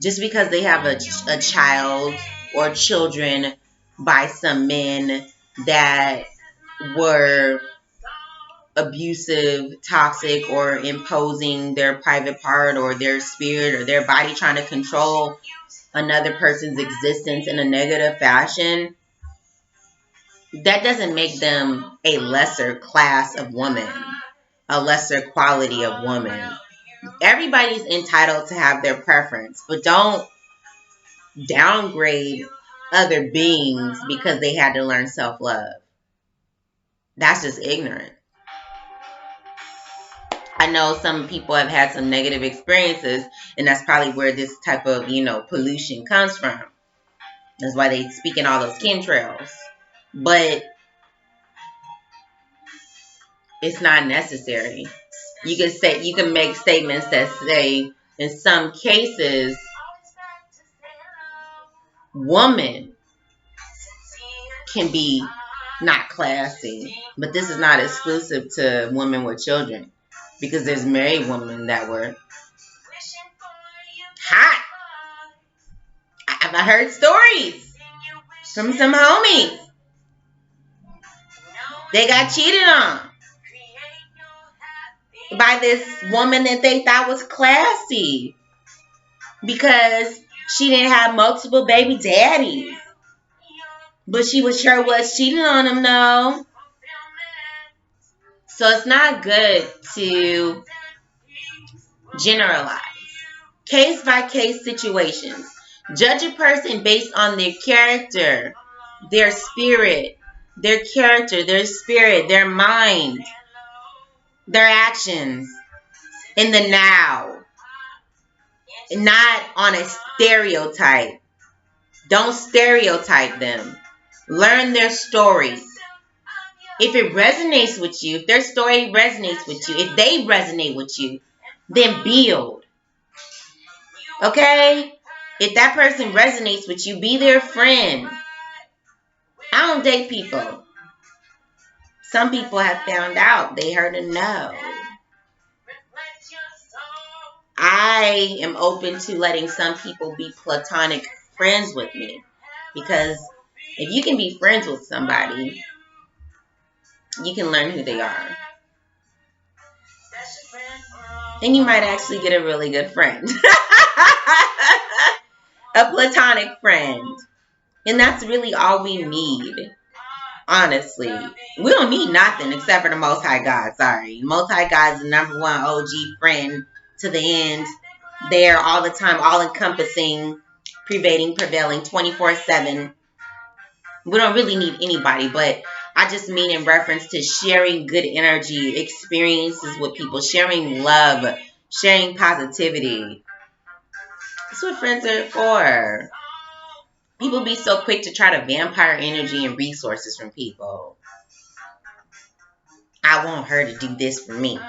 Just because they have a child or children by some men that were abusive, toxic, or imposing their private part or their spirit or their body, trying to control another person's existence in a negative fashion, that doesn't make them a lesser class of woman, a lesser quality of woman. Everybody's entitled to have their preference, but don't downgrade other beings because they had to learn self-love. That's just ignorant. I know some people have had some negative experiences, and that's probably where this type of, pollution comes from. That's why they speak in all those chemtrails. But it's not necessary. You can make statements that say, in some cases, woman can be not classy, but this is not exclusive to women with children, because there's married women that were hot. I've heard stories from some homies. They got cheated on by this woman that they thought was classy because she didn't have multiple baby daddies. But she sure was cheating on them, though. So it's not good to generalize. Case by case situations. Judge a person based on their character, their spirit, their character, their spirit, their mind, their actions in the now. Not on a stereotype. Don't stereotype them. Learn their story. If it resonates with you, if their story resonates with you, if they resonate with you, then build. Okay? If that person resonates with you, be their friend. I don't date people. Some people have found out. They heard a no. I am open to letting some people be platonic friends with me. Because if you can be friends with somebody, you can learn who they are. Then you might actually get a really good friend. A platonic friend. And that's really all we need. Honestly. We don't need nothing except for the Most High God. Sorry. Most High God is the number one OG friend to the end. There all the time, all encompassing, prevailing, prevailing, 24/7. We don't really need anybody, but I just mean in reference to sharing good energy, experiences with people, sharing love, sharing positivity. That's what friends are for. People be so quick to try to vampire energy and resources from people. I want her to do this for me.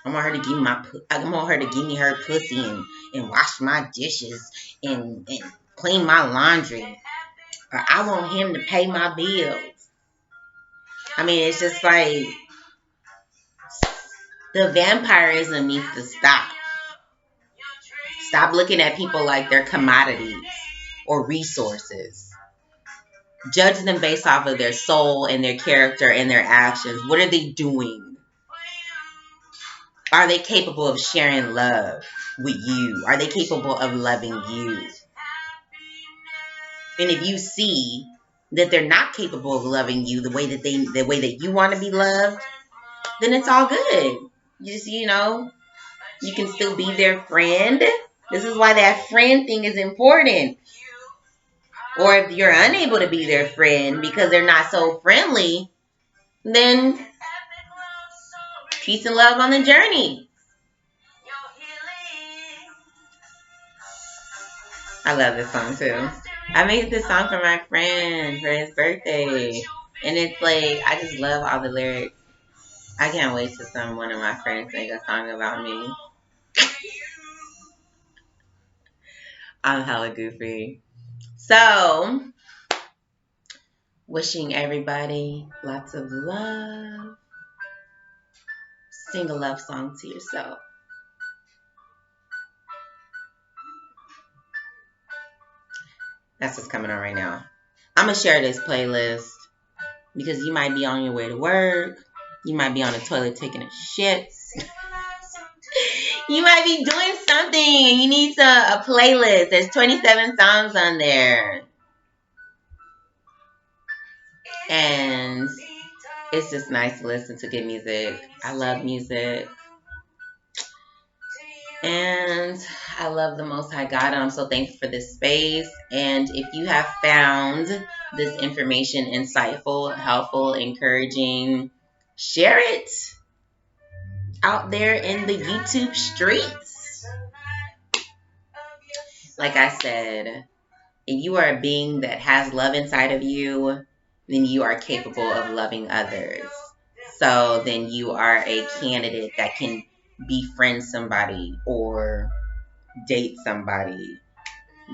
I want her to give me her pussy and wash my dishes and clean my laundry. Or I want him to pay my bills. I mean, it's just like the vampirism needs to stop. Stop looking at people like they're commodities or resources. Judge them based off of their soul and their character and their actions. What are they doing? Are they capable of sharing love with you? Are they capable of loving you? And if you see that they're not capable of loving you the way that you want to be loved, then it's all good. You just, You can still be their friend. This is why that friend thing is important. Or if you're unable to be their friend because they're not so friendly, then peace and love on the journey. I love this song too. I made this song for my friend for his birthday. And it's like, I just love all the lyrics. I can't wait till one of my friends make a song about me. I'm hella goofy. So, wishing everybody lots of love. Sing a love song to yourself. That's what's coming on right now. I'm going to share this playlist because you might be on your way to work. You might be on the toilet taking a shit. You might be doing something and you need a playlist. There's 27 songs on there. And it's just nice to listen to good music. I love music. And I love the Most High God. And I'm so thankful for this space. And if you have found this information insightful, helpful, encouraging, share it out there in the YouTube streets. Like I said, if you are a being that has love inside of you, then you are capable of loving others. So then you are a candidate that can befriend somebody or date somebody.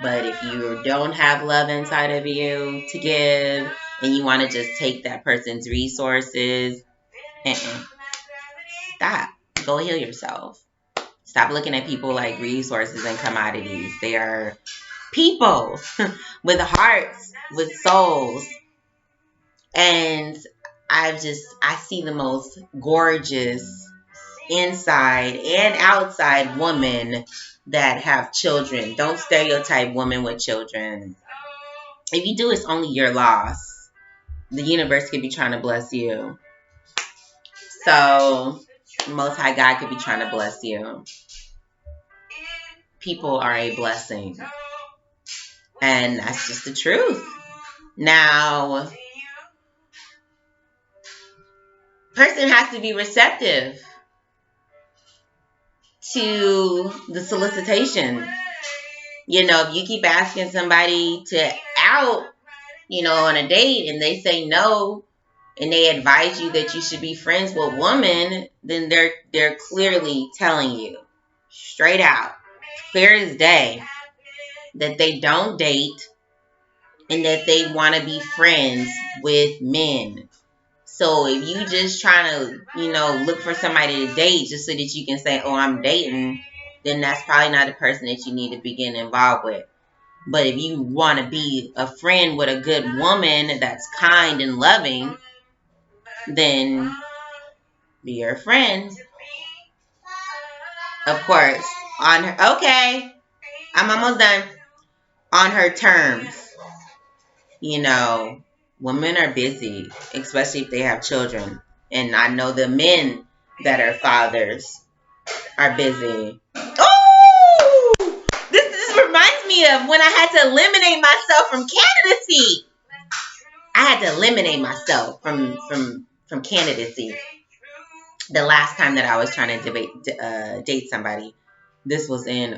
But if you don't have love inside of you to give and you want to just take that person's resources, stop. Go heal yourself. Stop looking at people like resources and commodities. They are people with hearts, with souls. And I see the most gorgeous inside and outside women that have children. Don't stereotype women with children. If you do, it's only your loss. The universe could be trying to bless you. So, Most High God could be trying to bless you. People are a blessing. And that's just the truth. Now, person has to be receptive to the solicitation. If you keep asking somebody to out, on a date and they say no and they advise you that you should be friends with women, then they're clearly telling you straight out, clear as day, that they don't date and that they want to be friends with men. So if you just trying to, look for somebody to date just so that you can say, oh, I'm dating, then that's probably not a person that you need to be getting involved with. But if you want to be a friend with a good woman that's kind and loving, then be her friend. Of course. Okay, I'm almost done. On her terms. Women are busy, especially if they have children. And I know the men that are fathers are busy. Oh! This reminds me of when I had to eliminate myself from candidacy. I had to eliminate myself from candidacy. The last time that I was trying to date somebody. This was in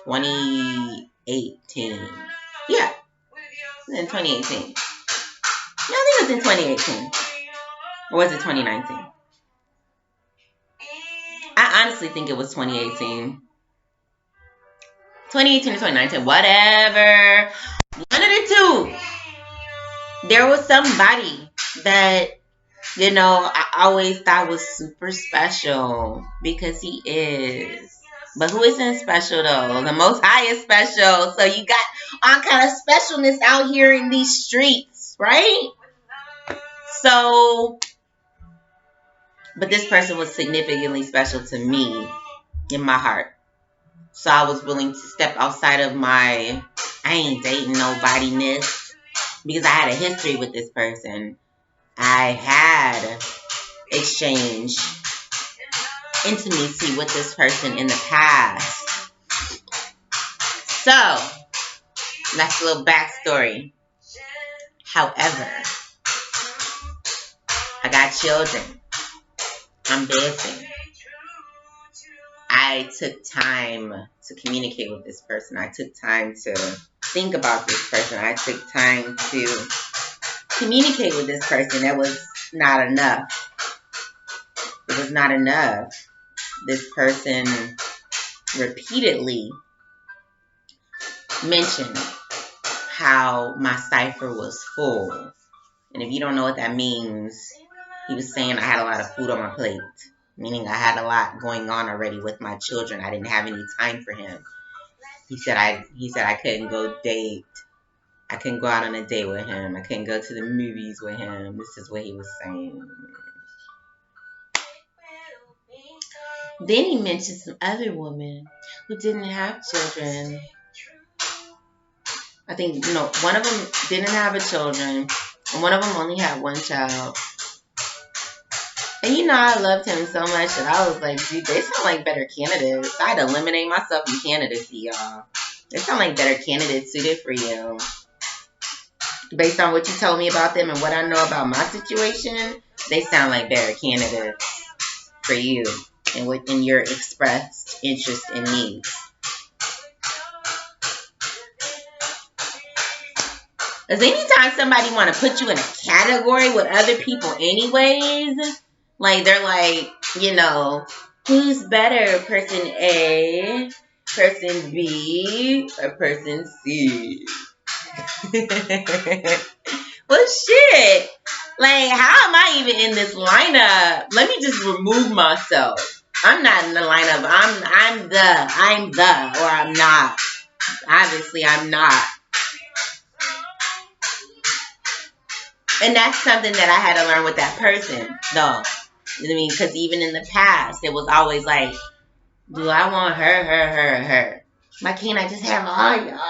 2018. Yeah. In 2018. Yeah, I think it was in 2018. Or was it 2019? I honestly think it was 2018. 2018 or 2019. Whatever. One of the two. There was somebody that, I always thought was super special. Because he is. But who isn't special though? The Most High is special. So you got all kind of specialness out here in these streets, right? So, but this person was significantly special to me in my heart. So I was willing to step outside of I ain't dating nobody-ness. Because I had a history with this person. I had exchange intimacy with this person in the past. So, that's a little backstory. However, I got children. I'm busy. I took time to communicate with this person. I took time to think about this person. I took time to communicate with this person. That was not enough. It was not enough. This person repeatedly mentioned how my cipher was full. And if you don't know what that means, he was saying I had a lot of food on my plate. Meaning I had a lot going on already with my children. I didn't have any time for him. He said I couldn't go date. I couldn't go out on a date with him. I couldn't go to the movies with him. This is what he was saying. Then he mentioned some other women who didn't have children. I think, one of them didn't have a children, and one of them only had one child. And I loved him so much that I was like, dude, they sound like better candidates. I had to eliminate myself from candidacy, y'all. They sound like better candidates suited for you. Based on what you told me about them and what I know about my situation, they sound like better candidates for you and in your expressed interest and needs. Because anytime somebody want to put you in a category with other people anyways, like they're like, who's better, person A, person B, or person C? Well, shit. Like, how am I even in this lineup? Let me just remove myself. I'm not in the lineup. I'm the, or I'm not. Obviously, I'm not. And that's something that I had to learn with that person, though. I mean, because even in the past, it was always like, do I want her? Why can't I just have all y'all?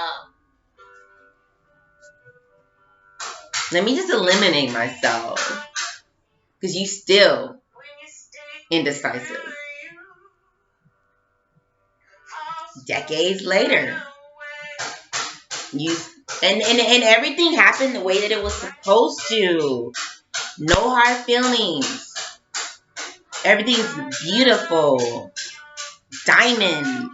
Let me just eliminate myself. Because you still indecisive. Decades later. And everything happened the way that it was supposed to. No hard feelings. Everything's beautiful. Diamond,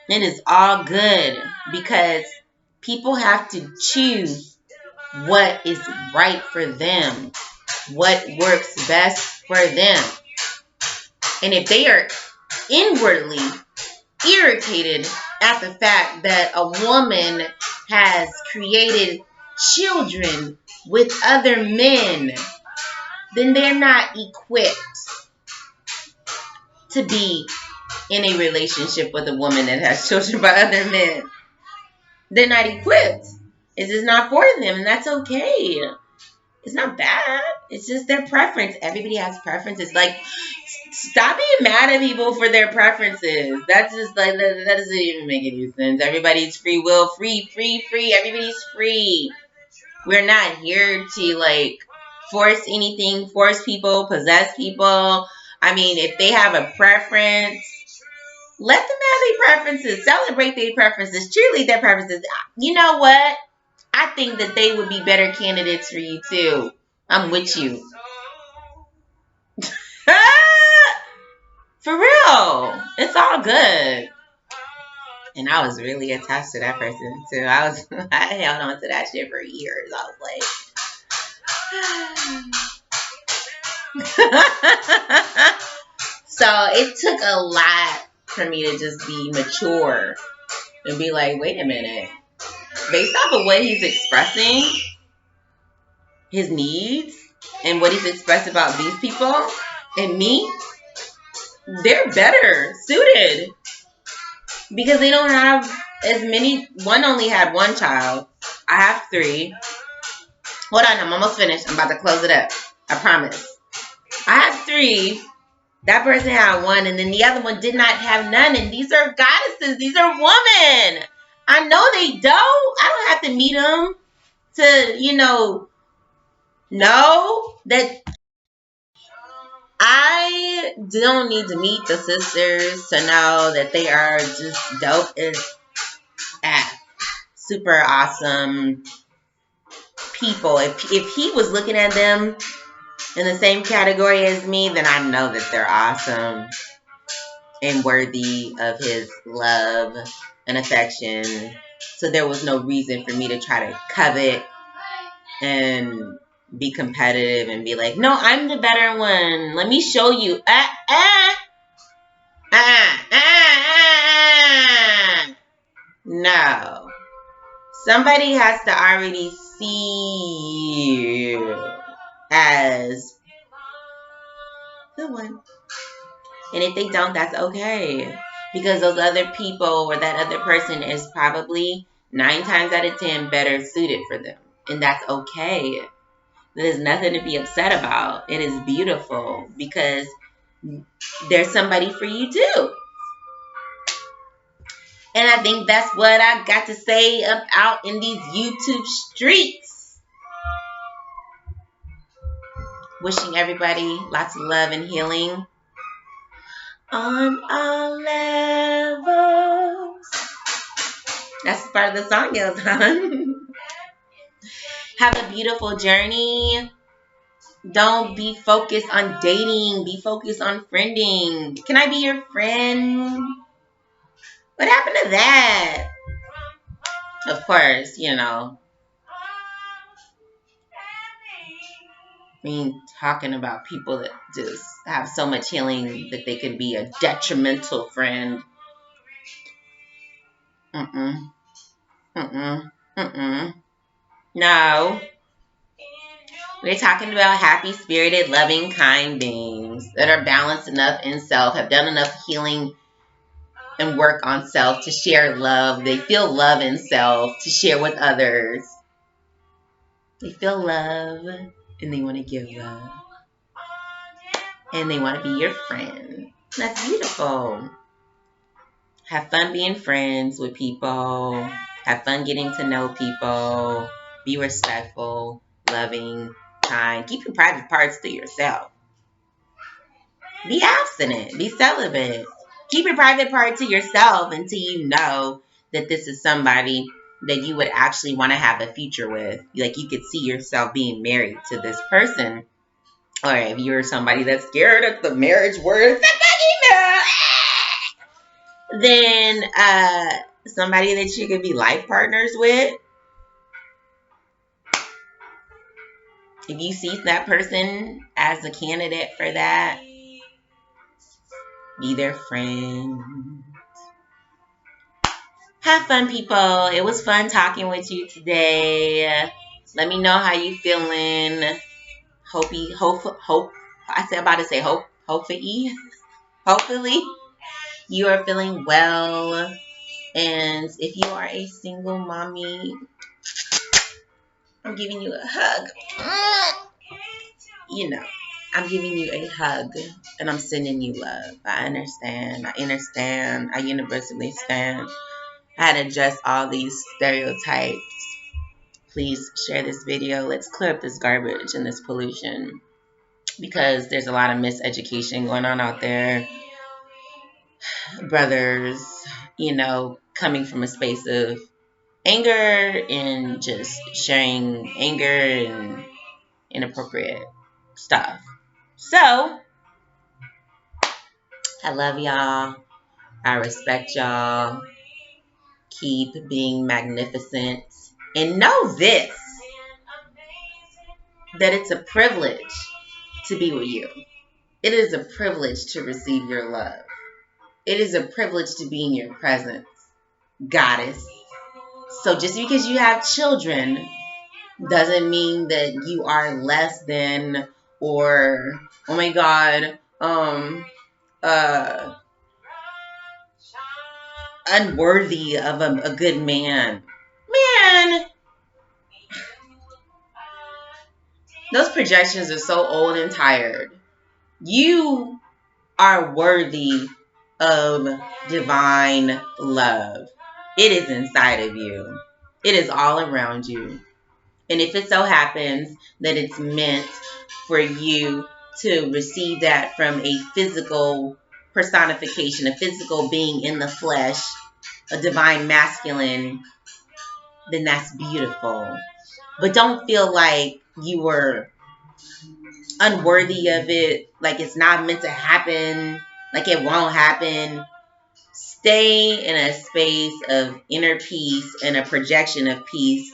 It is all good because people have to choose what is right for them, what works best for them. And if they are inwardly irritated at the fact that a woman has created children with other men, then they're not equipped to be in a relationship with a woman that has children by other men. They're not equipped. It's just not for them, and that's okay. It's not bad. It's just their preference. Everybody has preferences. Like, stop being mad at people for their preferences. That's just like, that doesn't even make any sense. Everybody's free will, free. Everybody's free. We're not here to force anything, force people, possess people. I mean, if they have a preference, let them have their preferences. Celebrate their preferences. Cheerlead their preferences. You know what? I think that they would be better candidates for you too. I'm with you. For real. It's all good. And I was really attached to that person too. I held on to that shit for years. I was like, so it took a lot for me to just be mature and be like, wait a minute. Based off of what he's expressing, his needs, and what he's expressed about these people and me, they're better suited. Because they don't have as many. One only had one child. I have 3. Hold on, I'm almost finished. I'm about to close it up. I promise. I have 3. That person had 1, and then the other one did not have none. And these are goddesses. These are women. I know they don't. I don't have to meet them to, know that I don't need to meet the sisters to know that they are just dope as F. Super awesome people. If he was looking at them in the same category as me, then I know that they're awesome and worthy of his love and affection. So there was no reason for me to try to covet and be competitive and be like, no, I'm the better one. Let me show you. No. Somebody has to already see you as the one. And if they don't, that's okay. Because those other people or that other person is probably 9 times out of 10 better suited for them. And that's okay. There's nothing to be upset about. It is beautiful because there's somebody for you too. And I think that's what I got to say up out in these YouTube streets. Wishing everybody lots of love and healing on all levels. That's part of the song, Yelton. Have a beautiful journey. Don't be focused on dating. Be focused on friending. Can I be your friend? What happened to that? Of course, I mean, talking about people that just have so much healing that they can be a detrimental friend. No. We're talking about happy, spirited, loving, kind beings that are balanced enough in self, have done enough healing and work on self to share love. They feel love in self to share with others. They feel love and they want to give love. And they want to be your friend. That's beautiful. Have fun being friends with people. Have fun getting to know people. Be respectful, loving, kind. Keep your private parts to yourself. Be abstinent. Be celibate. Keep your private part to yourself until you know that this is somebody that you would actually want to have a future with. Like you could see yourself being married to this person. Or if you're somebody that's scared of the marriage word, then somebody that you could be life partners with. If you see that person as a candidate for that, be their friend. Have fun, people. It was fun talking with you today. Let me know how you feeling. Hopefully you are feeling well. And if you are a single mommy, I'm giving you a hug. I'm giving you a hug and I'm sending you love. I understand. I universally stand. I had to adjust all these stereotypes. Please share this video. Let's clear up this garbage and this pollution because there's a lot of miseducation going on out there. Brothers, coming from a space of anger and just sharing anger and inappropriate stuff. So, I love y'all. I respect y'all. Keep being magnificent. And know this, that it's a privilege to be with you. It is a privilege to receive your love. It is a privilege to be in your presence, goddess. So just because you have children doesn't mean that you are less than or, oh my God, unworthy of a good man. Man, those projections are so old and tired. You are worthy of divine love. It is inside of you. It is all around you. And if it so happens that it's meant for you to receive that from a physical personification, a physical being in the flesh, a divine masculine, then that's beautiful. But don't feel like you were unworthy of it, like it's not meant to happen, like it won't happen. Stay in a space of inner peace and a projection of peace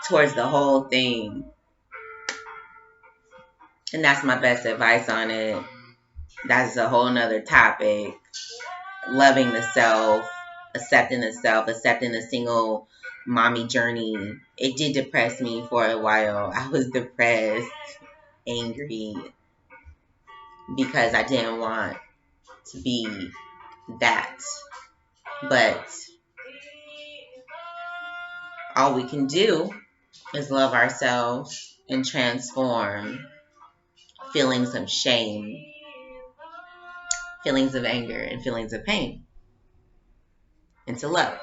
towards the whole thing. And that's my best advice on it. That's a whole nother topic. Loving the self, accepting the single mommy journey. It did depress me for a while. I was depressed, angry, because I didn't want to be that. But all we can do is love ourselves and transform feelings of shame, feelings of anger, and feelings of pain into love.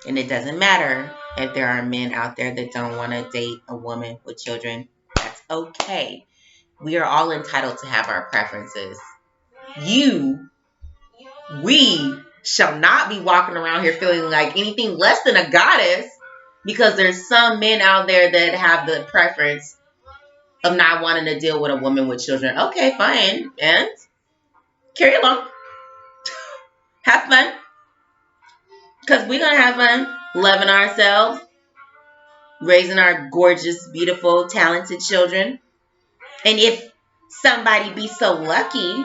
And it doesn't matter if there are men out there that don't want to date a woman with children. That's okay. We are all entitled to have our preferences. We shall not be walking around here feeling like anything less than a goddess because there's some men out there that have the preference of not wanting to deal with a woman with children. Okay, fine. And carry along. Have fun. Because we're going to have fun loving ourselves, raising our gorgeous, beautiful, talented children. And if somebody be so lucky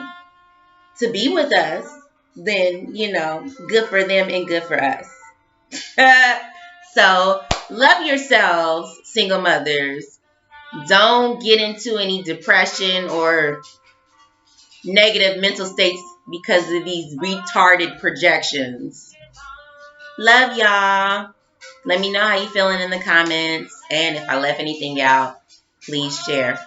to be with us, then, good for them and good for us. So, love yourselves, single mothers. Don't get into any depression or negative mental states because of these retarded projections. Love y'all. Let me know how you feeling in the comments. And if I left anything out, please share.